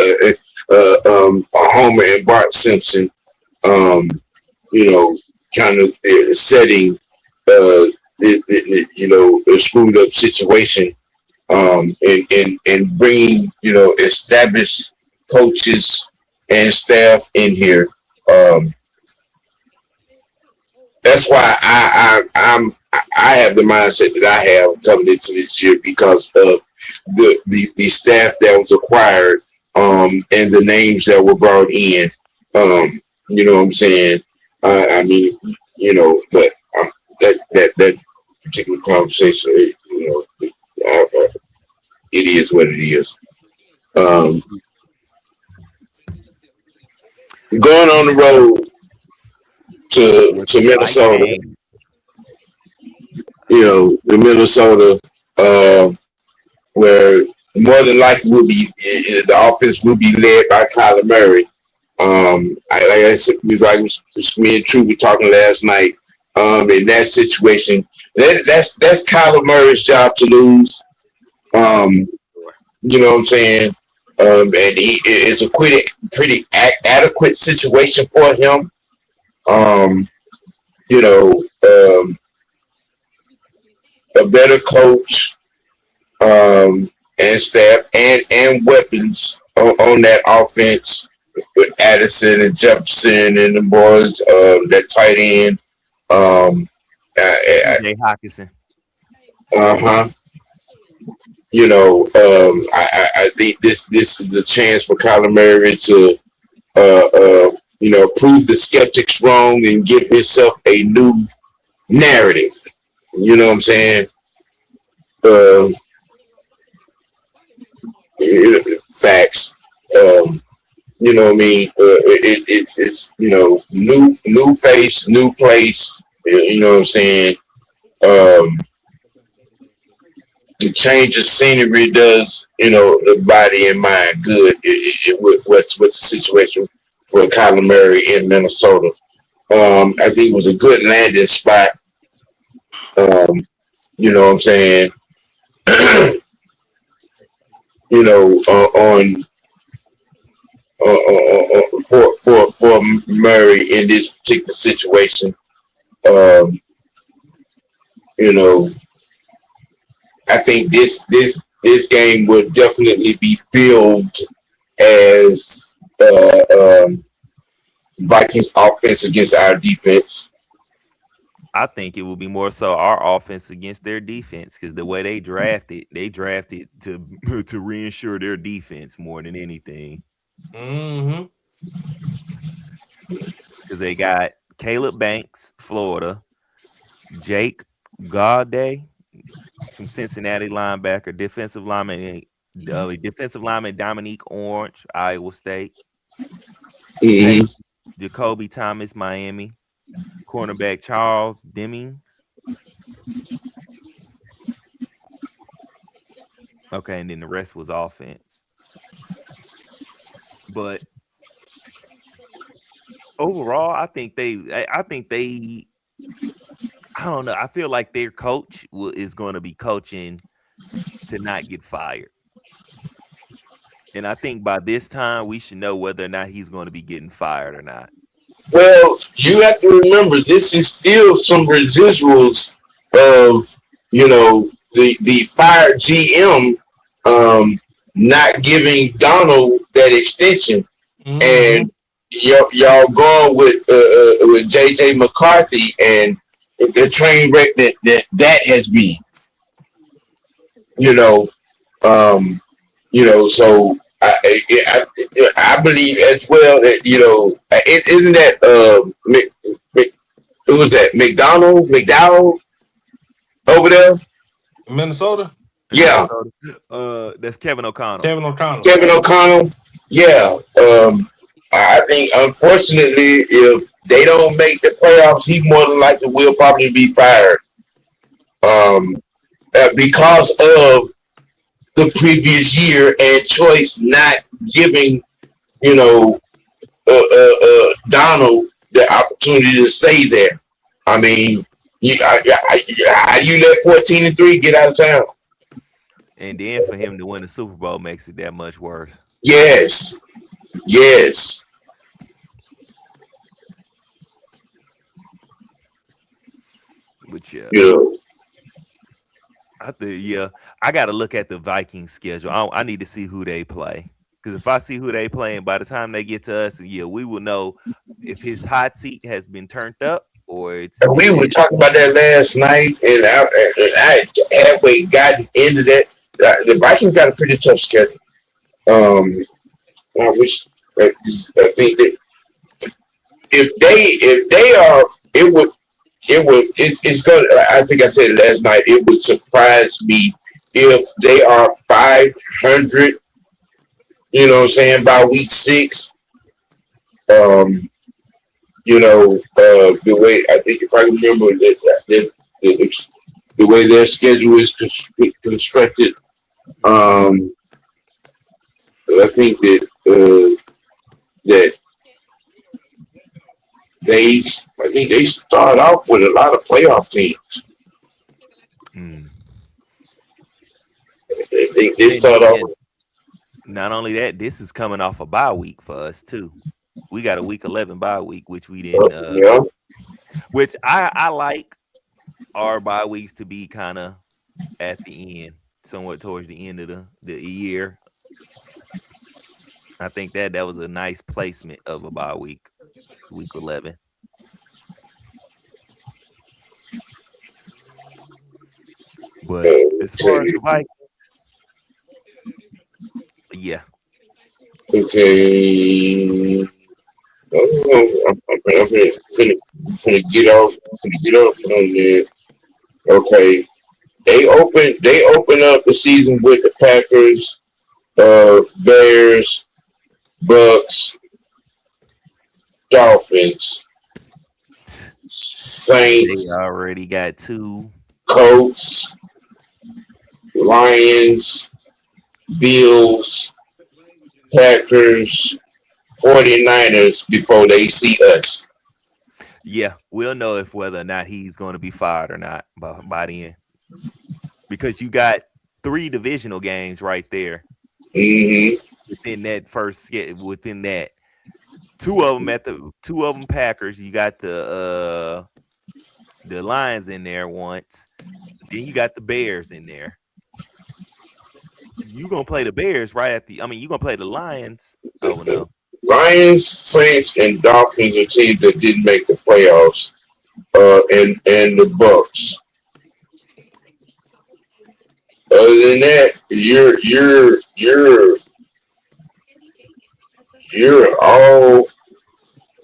Homer and Bart Simpson, um, you know, kind of setting, a screwed up situation, and bringing, established coaches and staff in here. Um, that's why I have the mindset that I have coming into this year because of the staff that was acquired, and the names that were brought in. You know what I'm saying? I mean, but that particular conversation, it is what it is. Going on the road to Minnesota, the Minnesota, where more than likely will be the offense will be led by Kyler Murray. Like I said, me and True were talking last night. In that situation, that's Kyler Murray's job to lose. You know what I'm saying? And it's a pretty adequate situation for him. Um, you know, a better coach, and staff and weapons on that offense with Addison and Jefferson and the boys, that tight end. Jay Hawkinson. Uh-huh. I think this is a chance for Kyler Murray to prove the skeptics wrong and give himself a new narrative. You know what I'm saying? Uh, Facts. You know what I mean? It's new face, new place. You know what I'm saying? Um, the change of scenery does, the body and mind good. What's the situation for Kyler Murray in Minnesota? I think it was a good landing spot. You know what I'm saying? On for Murray in this particular situation. Um, you know, I think this game would definitely be billed as Vikings offense against our defense. I think it will be more so our offense against their defense because the way they drafted to to reinsure their defense more than anything. Mm-hmm. Because they got Caleb Banks, Florida, Jake Gaudet from Cincinnati, linebacker, defensive lineman Dominique Orange, Iowa State, Mm-hmm. Jacoby Thomas, Miami, cornerback Charles Deming. Okay, and then the rest was offense. But overall, I think I don't know. I feel like their coach is going to be coaching to not get fired. And I think by this time we should know whether or not he's going to be getting fired or not. Well, you have to remember this is still some residuals of the fired GM not giving Donald that extension, Mm-hmm. and y'all going with JJ McCarthy and the train wreck that has been. You know, um, so I believe as well that isn't that who was that McDowell over there? Minnesota, In Yeah, Minnesota. That's Kevin O'Connell. Kevin O'Connell. Kevin O'Connell. Yeah, I think unfortunately if they don't make the playoffs, he more than likely will probably be fired. Um, because of the previous year and choice not giving you know Donald the opportunity to stay there. I mean, you let 14-3 get out of town. And then for him to win the Super Bowl makes it that much worse. Yes, yes. But yeah, You know, I think I got to look at the Vikings schedule. I need to see who they play. Because if I see who they play, and by the time they get to us, we will know if his hot seat has been turned up or it's and we were dead. talking about that last night, and I halfway got into that. The Vikings got a pretty tough schedule. I wish I think that if they are, it's gonna. I think I said it last night. It would surprise me if they are 500. You know what I'm saying by week 6. Um, the way I think if I remember the way their schedule is constructed. Um, I think that they I think they start off with a lot of playoff teams. Mm. They And start off. then not only that, this is coming off a bye week for us too. We got a week 11 bye week, which we didn't. Yeah. Which I like our bye weeks to be kind of at the end, somewhat towards the end of the year. I think that was a nice placement of a bye week, week 11. But as far as the Vikings, yeah, Okay. I'm finna get off on there. Okay. They open up the season with the Packers, Bears, Bucks, Dolphins, and they Saints, already got 2. Colts, Lions, Bills, Packers, 49ers before they see us. Yeah, we'll know if whether or not he's going to be fired or not by the end, because you got three divisional games right there Hmm. within that within that two of them Packers. You got the Lions in there once. Then you got the Bears in there. You gonna play the Bears right at the? I mean, you gonna play the Lions? Oh no. Lions, Saints, and Dolphins are teams that didn't make the playoffs. And the Bucks. Other than that, you're all.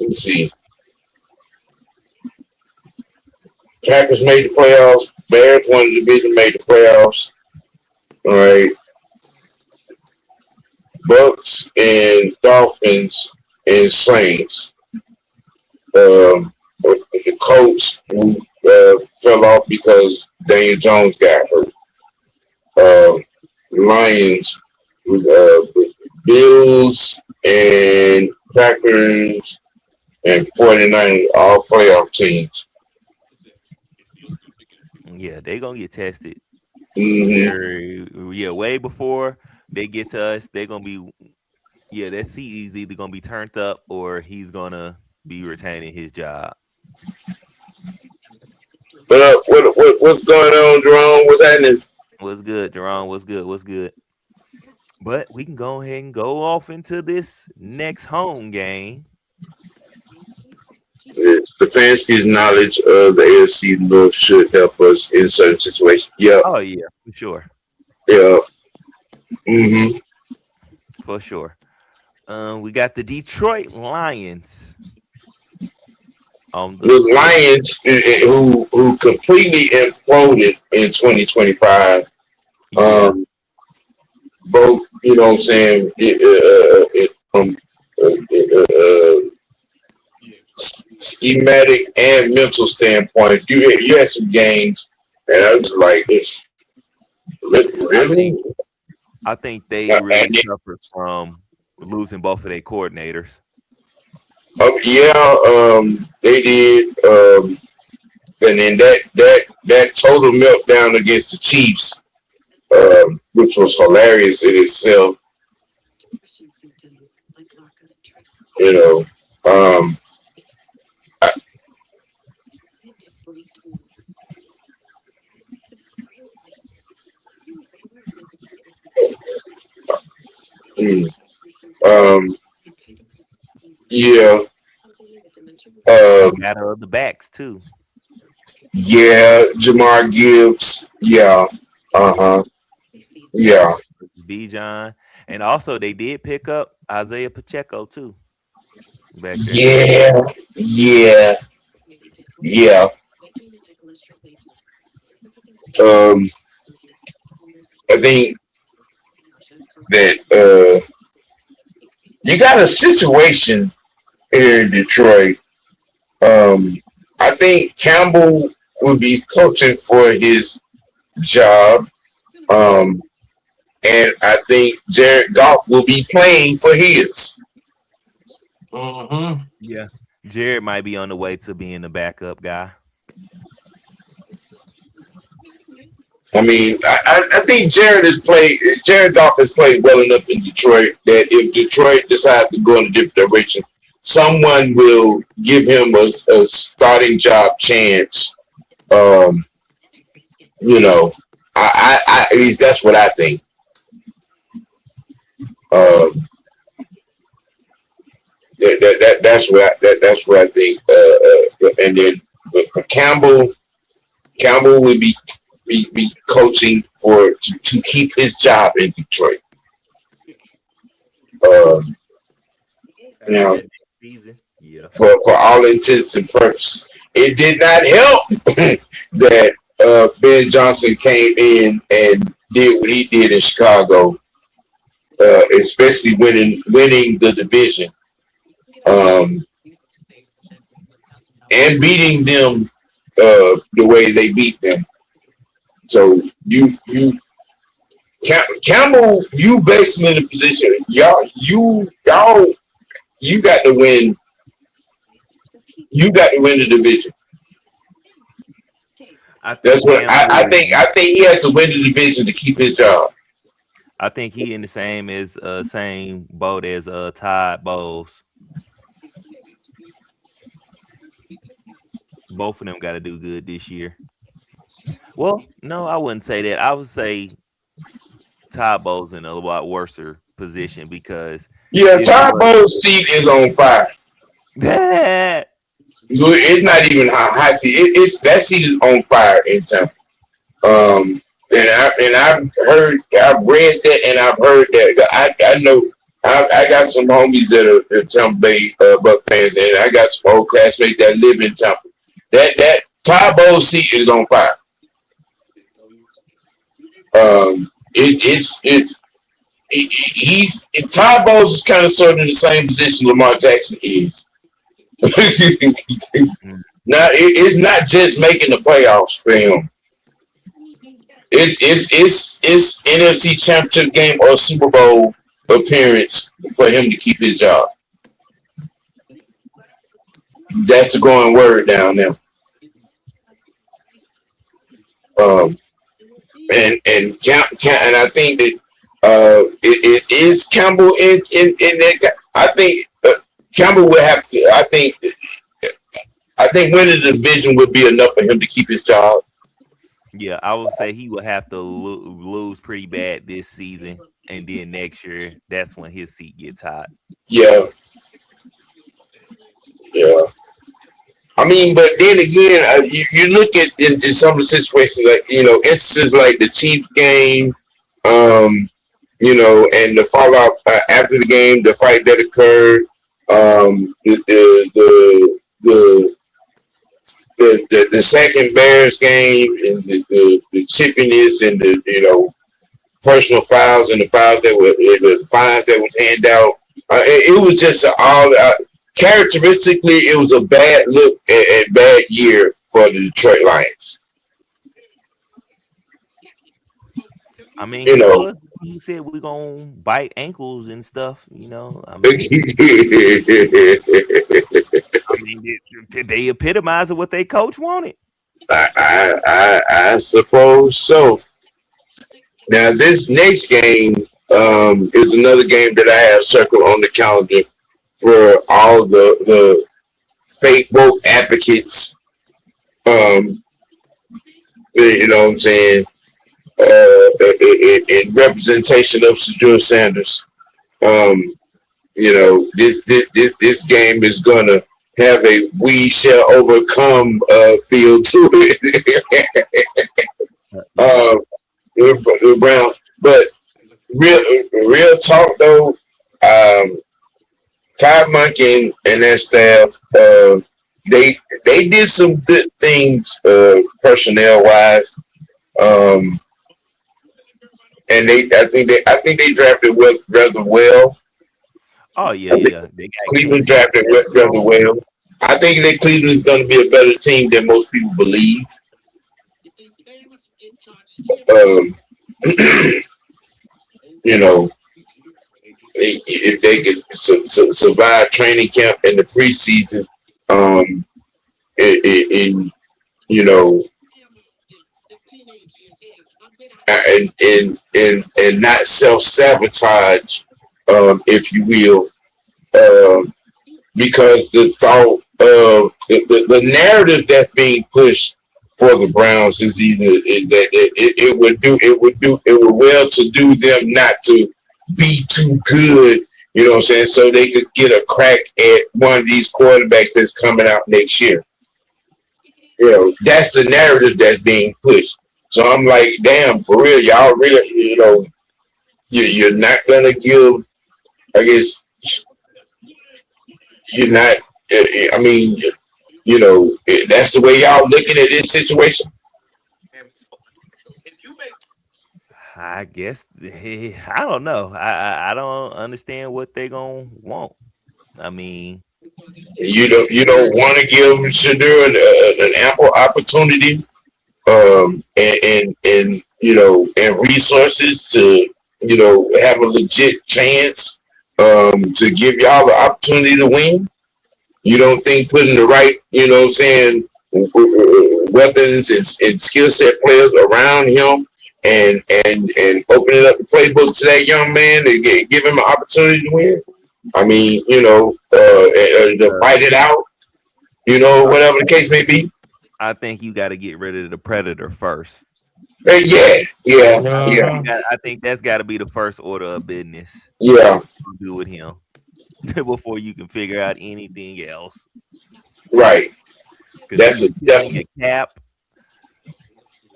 Let me see. Packers made the playoffs. Bears won the division, made the playoffs. All right. Bucks and Dolphins and Saints. The Colts who fell off because Daniel Jones got hurt. Lions, Bills and Packers and 49ers, all playoff teams. Yeah, they gonna get tested. Hmm. Yeah, way before they get to us, they're gonna be. Yeah, that seat is either gonna be turned up or he's gonna be retaining his job. But what's going on, Jerome? What's happening? What's good, Jerome? What's good? What's good? But we can go ahead and go off into this next home game. Stefanski's knowledge of the AFC North should help us in certain situations. Yeah, Oh yeah, for sure, yeah. Hmm. for sure. We got the Detroit Lions on the The slate. Lions, who completely imploded in 2025. Yeah, Um, both, you know what I'm saying, from schematic and mental standpoint. You had some games, and I was like, this I really? think I think they And really suffered from losing both of their coordinators. yeah, they did. And then that total meltdown against the Chiefs, which was hilarious in itself. You know, um, I, mm, um, yeah, The um, battle of the backs too. yeah, Jamar Gibbs, yeah, uh huh, yeah, B. John, and also they did pick up Isaiah Pacheco too back there. yeah, yeah, yeah. Um, I think that you got a situation here in Detroit. Um, I think Campbell would be coaching for his job. Um, and I think Jared Goff will be playing for his. Mm-hmm. Yeah, Jared might be on the way to being the backup guy. I mean, I think Jared Goff has played well enough in Detroit that if Detroit decides to go in a different direction, someone will give him a starting job chance. Um, you know, at least that's what I think. Um, that's what I think. And then for Campbell would be coaching to keep his job in Detroit. Um, After now, that next season, yeah, for all intents and purposes, it did not help that Ben Johnson came in and did what he did in Chicago, especially winning the division, um, and beating them the way they beat them. So Campbell, you based him in a position. You got to win. You got to win the division. I That's think what I Campbell. think. I think he has to win the division to keep his job. I think he in the same boat as Todd Bowles. Both of them got to do good this year. Well, no, I wouldn't say that. I would say Todd Bowles in a lot worse position because Yeah, his Todd brother. Bowles' seat is on fire. That It's not even high seat. It's that seat is on fire in Tampa. I've read that, and I've heard that. I know I got some homies that are Tampa Bay Buck fans, and I got some old classmates that live in Tampa. That Todd Bowles seat is on fire. He's Todd Bowles is kind of sort of in the same position Lamar Jackson is. Now it's not just making the playoffs for him. It's NFC Championship game or Super Bowl appearance for him to keep his job. That's the going word down there. Um, and I think that it is Campbell in that. I think Campbell would have to. I think winning the division would be enough for him to keep his job. Yeah, I would say he would have to lose pretty bad this season, and then next year, that's when his seat gets hot. Yeah, yeah. I mean, but then again, you look at in some of the situations, like instances like the Chiefs game, um, and the fallout after the game, the fight that occurred, the second Bears game, and the chippiness and the personal fouls and the fouls that were the fines that was handed out. It was just all characteristically, it was a bad look and bad year for the Detroit Lions. I mean, You he know, was. He said we're gonna bite ankles and stuff. I mean, I, they epitomize what they coach wanted. I suppose so. Now this next game is another game that I have circled on the calendar for all the fake woke advocates. Um, you know what I'm saying? In representation of Sir Sanders. Um, this game is gonna have a "we shall overcome" feel to it. uh, Brown, but real talk though, Todd Monken and their staff, they did some good things personnel wise. Um, and I think they drafted rather well. Oh yeah, I think yeah. They got Cleveland Kelsey drafted rather strong. well. I think that Cleveland's going to be a better team than most people believe. Um, you know, if they could survive training camp in the preseason, um, in you know, and not self sabotage, if you will, because the thought of the narrative that's being pushed for the Browns is either that it would well to do them not to be too good, you know what I'm saying, so they could get a crack at one of these quarterbacks that's coming out next year. That's the narrative that's being pushed. So I'm like, damn, for real, y'all really, you're not gonna give. I guess you're not. I mean, that's the way y'all looking at this situation. I guess I don't know. I don't understand what they gonna want. I mean, You don't want to give Shadur an ample opportunity, and and resources to, have a legit chance to give y'all the opportunity to win? You don't think putting the right, weapons and skill set players around him and opening up the playbook to that young man to give him an opportunity to win? I mean, to fight it out, whatever the case may be. I think you got to get rid of the predator first. Yeah. I think that's got to be the first order of business. Yeah. To do with him before you can figure out anything else. Right. Because your cap,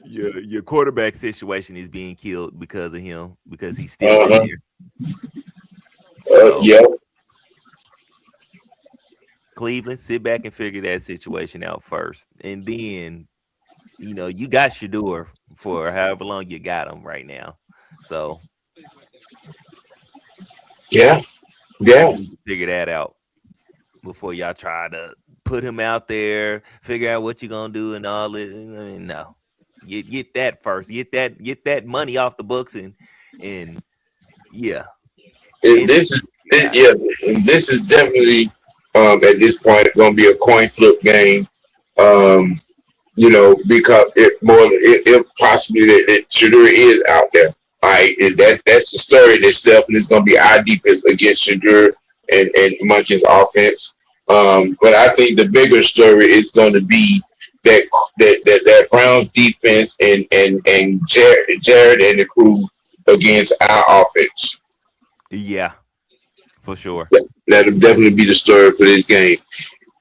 your quarterback situation is being killed because of him, because he's still there. Yeah. Cleveland, sit back and figure that situation out first, and then you got Shador for however long you got him right now. So yeah, figure that out before y'all try to put him out there, figure out what you're gonna do and all it. I mean, no, get that first, get that money off the books, and yeah. This is definitely at this point going to be a coin flip game. Because if possibly that Shadur is out there. All right, that's the story in itself, and it's going to be our defense against Shadur and Munch's offense. But I think the bigger story is going to be that Browns defense and Jared and the crew against our offense. Yeah, for sure. That'll definitely be the story for this game.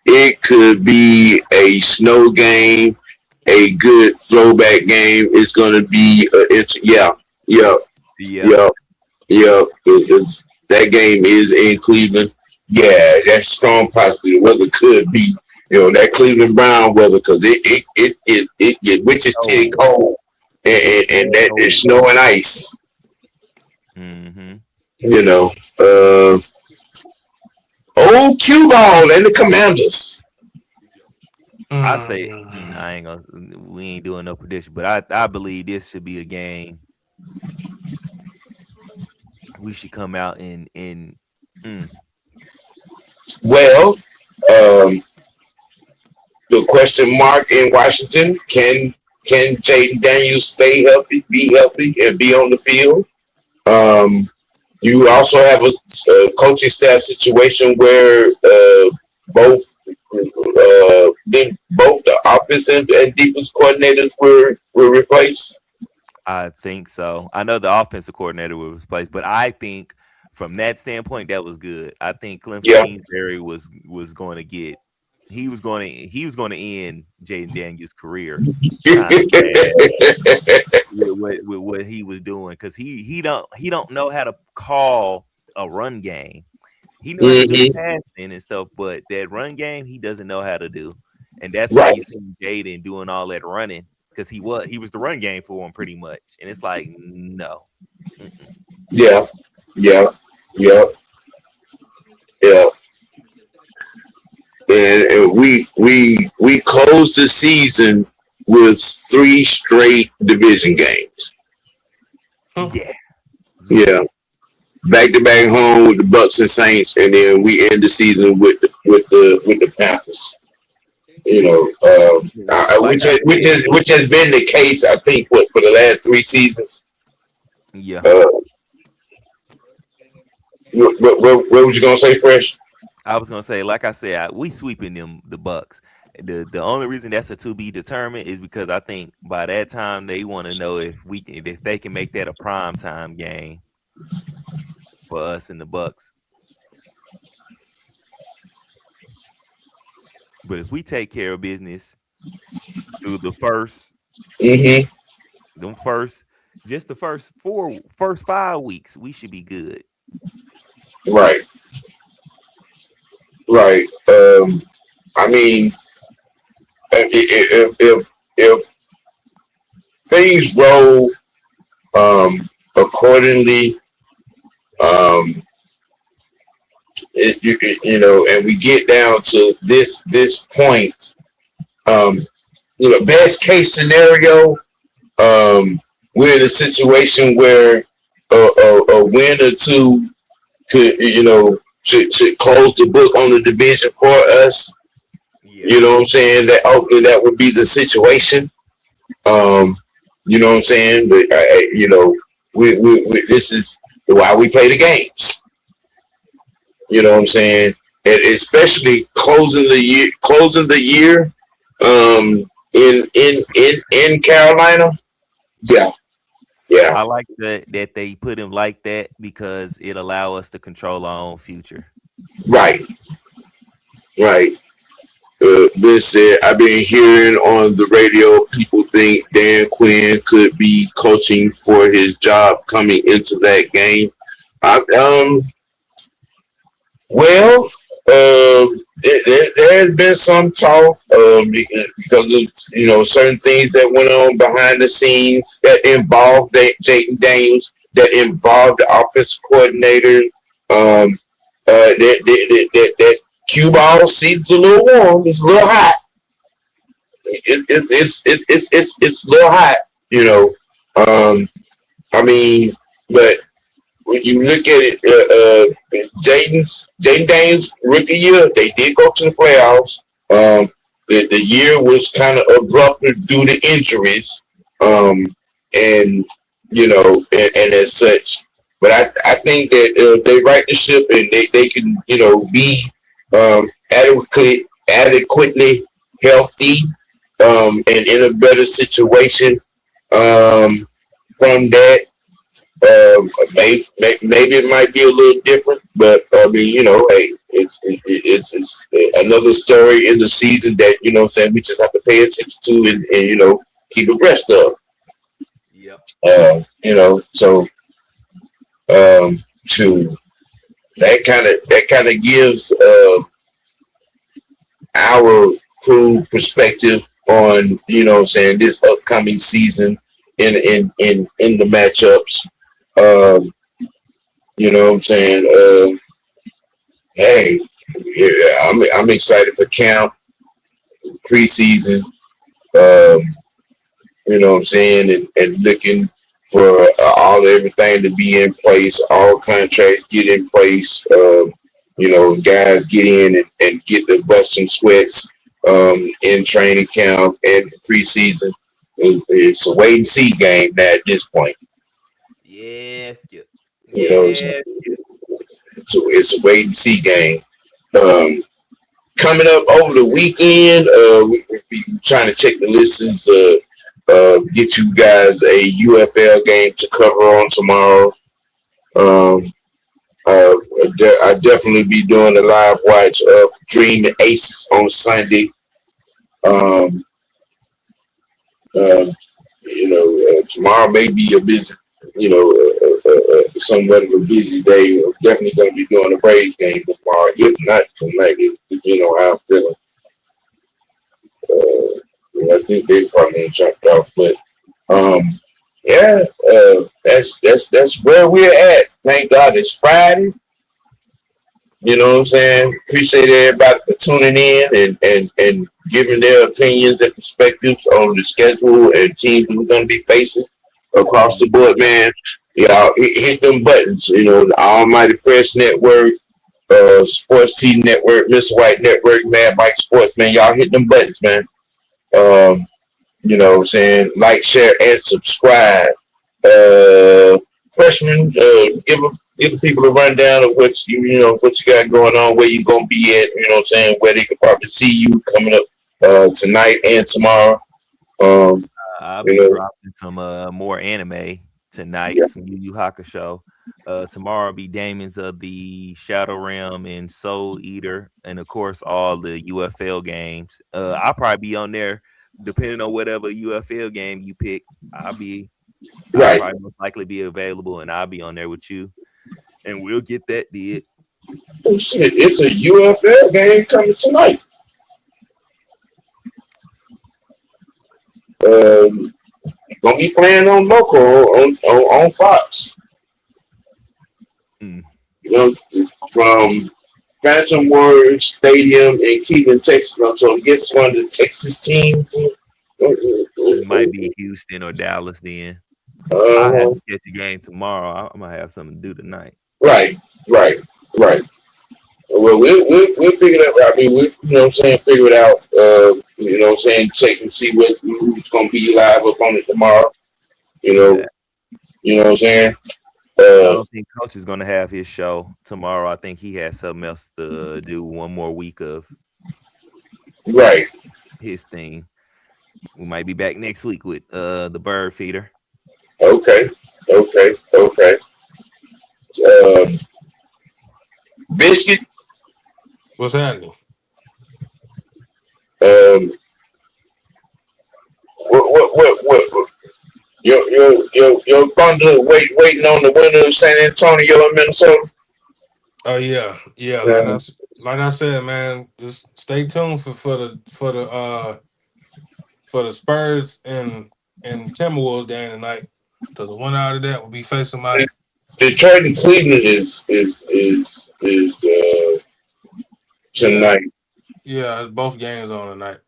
It could be a snow game, a good throwback game. It's going to be, that game is in Cleveland. Yeah, that's strong possibility. The weather could be, that Cleveland Brown weather, because it witches titty cold and that there's snow and ice. Mm-hmm. Old Q Ball and the Commanders. I say we ain't doing no prediction, but I believe this should be a game we should come out and Well, the question mark in Washington, can Jaden Daniels stay healthy, be healthy, and be on the field? You also have a coaching staff situation where both the offensive and defense coordinators were replaced. I think so. I know the offensive coordinator was replaced, but I think from that standpoint, that was good. I think Cliff Kingsbury was going to get. He was going to end Jaden Daniels' career with what he was doing, because he don't know how to call a run game. He knows how to do passing and stuff, but that run game he doesn't know how to do, and that's why you see Jaden doing all that running, because he was the run game for him pretty much, and it's like no. Yeah. And we closed the season with 3 straight division games. Yeah. Back to back home with the Bucks and Saints, and then we end the season with the Panthers. Which has been the case, I think, for the last 3 seasons. Yeah. What was you gonna say, Fresh? I was gonna say, like I said, we sweeping the Bucks. The only reason that's a to be determined is because I think by that time they want to know if they can make that a prime time game for us and the Bucks. But if we take care of business through the first, the first 5 weeks, we should be good. Right. I mean, if things roll accordingly, and we get down to this point, best case scenario, we're in a situation where a win or two could, should close the book on the division for us. Yeah. You know what I'm saying? That hopefully that would be the situation. Um, you know what I'm saying? But we this is why we play the games. You know what I'm saying? And especially closing the year, in Carolina. Yeah, yeah, I like that they put him like that because it allow us to control our own future. right, right. Vince said, I've been hearing on the radio people think Dan Quinn could be coaching for his job coming into that game. I, well, there has been some talk because of certain things that went on behind the scenes that involved Jayden Daniels, that involved the offensive coordinator. That cue ball seems a little warm. It's a little hot. It's a little hot. You know. I mean, but when you look at it, Jayden Daniels rookie year, they did go to the playoffs. The year was kind of abrupt due to injuries, and and as such. But I think that they right the ship and they can be adequately healthy, and in a better situation, from that. Maybe it might be a little different, but I mean, hey, it's another story in the season that saying we just have to pay attention to and keep abreast of. Yep. So to that kind of gives our crew perspective on saying this upcoming season in the matchups. Um, you know what I'm saying? Hey, yeah, I'm excited for camp, preseason. Um, you know what I'm saying, and looking for everything to be in place, all contracts get in place. Guys get in and get the busting sweats in training camp and preseason. It's a wait and see game now at this point. Yes. Yep. You know, Yes. so it's a wait and see game. Um, Coming up over the weekend, we'll be trying to check the listings to get you guys a UFL game to cover on tomorrow. Um, I definitely be doing a live watch of Dream and Aces on Sunday. Um, uh, Tomorrow may be a busy, somewhat of a busy day. I'm definitely going to be doing a Braves game tomorrow. If not tonight, how I'm feeling. I think they probably ain't jumped off, but um, yeah, that's where we're at. Thank God it's Friday. You know what I'm saying? Appreciate everybody for tuning in and giving their opinions and perspectives on the schedule and teams we're going to be facing across the board, man. Y'all hit them buttons. The Almighty Fresh Network, Sports T Network, Mr. White Network, Mad Mike Sports, man. Y'all hit them buttons, man. You know what I'm saying? Like, share, and subscribe. Freshman, give the people a rundown of what what you got going on, where you gonna be at, you know what I'm saying, where they could probably see you coming up tonight and tomorrow. I'll You be know, dropping some more anime tonight, yeah, some Yu Yu Hakusho. Tomorrow will be Demons of the Shadow Realm and Soul Eater, and of course all the UFL games. I'll probably be on there depending on whatever UFL game you pick. I'll right. probably most likely be available, and I'll be on there with you, and we'll get that did. Oh shit, it's a UFL game coming tonight. Um, Gonna be playing on local on Fox. Mm. From Phantom Warriors Stadium in Cleveland, Texas. So I guess one of the Texas teams. It might be Houston or Dallas then. I have Uh, to catch the game tomorrow. I'm gonna have something to do tonight. right, right, right. Well, we'll figure it out. I mean, figure it out. Check and see who's going to be live up on it tomorrow. You know, Yeah. you know what I'm saying? I Uh, don't think Coach is gonna have his show tomorrow. I think he has something else to do. One more week of right. his thing. We might be back next week with the bird feeder. Okay. Okay. Okay. Um, Biscuit. What's happening? Um, what? Your Thunder waiting on the winner of San Antonio and Minnesota. Oh yeah, yeah. Yeah. Like I said, man, just stay tuned for the Spurs and Timberwolves game tonight. Because the one out of that will be facing my Detroit and Cleveland is yeah tonight. yeah. It's both games on tonight.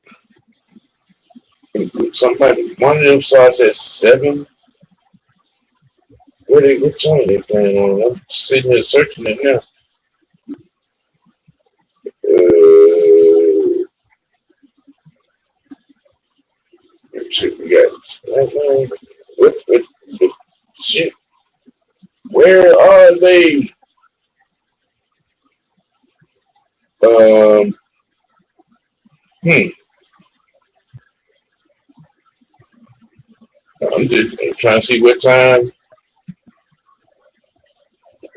One of them starts at 7. What channel they playing on? I'm sitting here searching it now. Shit, we got what shit? Where are they? Um, hmm. I'm trying to see what time.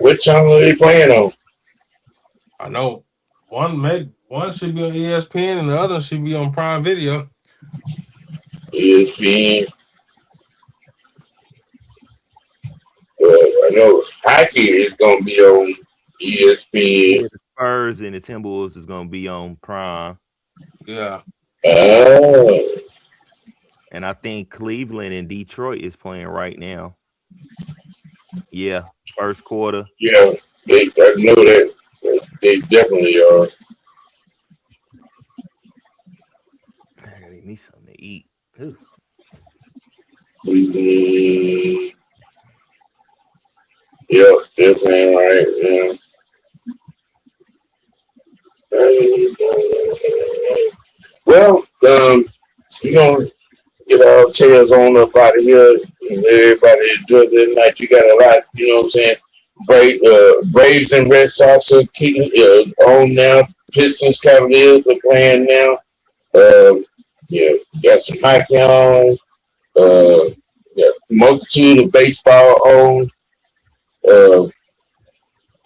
What channel are they playing on? I know one should be on ESPN and the other should be on Prime Video. ESPN. I know hockey is gonna be on ESPN. Yeah, the Spurs and the Timberwolves is gonna be on Prime. Yeah. Oh, And I think Cleveland and Detroit is playing right now. Yeah, first quarter. yeah, I know that they definitely are. I gotta need something to eat. Ooh. Yeah, they're playing right. Yeah. Well, we're gonna get our tails on up out of here. And everybody enjoy the night. You got a lot, you know what I'm saying? Braves and Red Sox are keeping on now. Pistons, Cavaliers are playing now. Yeah, got some hockey on. Yeah, multitude of baseball on. Uh,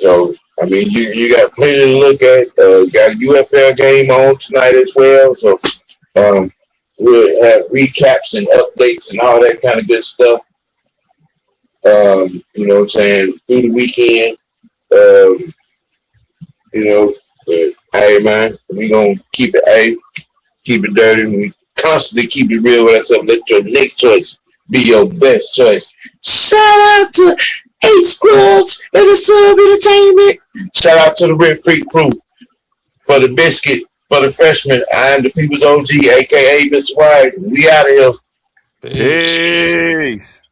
so I mean, you got plenty to look at. Got a UFL game on tonight as well. So we'll have recaps and updates and all that kind of good stuff. You know what I'm saying, through the weekend. Um, hey man, we gonna keep it dirty. We constantly keep it real with ourselves. Let your next choice be your best choice. Shout out to 8 Squads and the Sub Entertainment. Shout out to the Red Freak crew for the biscuit, for the freshman. I am the People's OG, aka Mr. White. We out of here. Peace.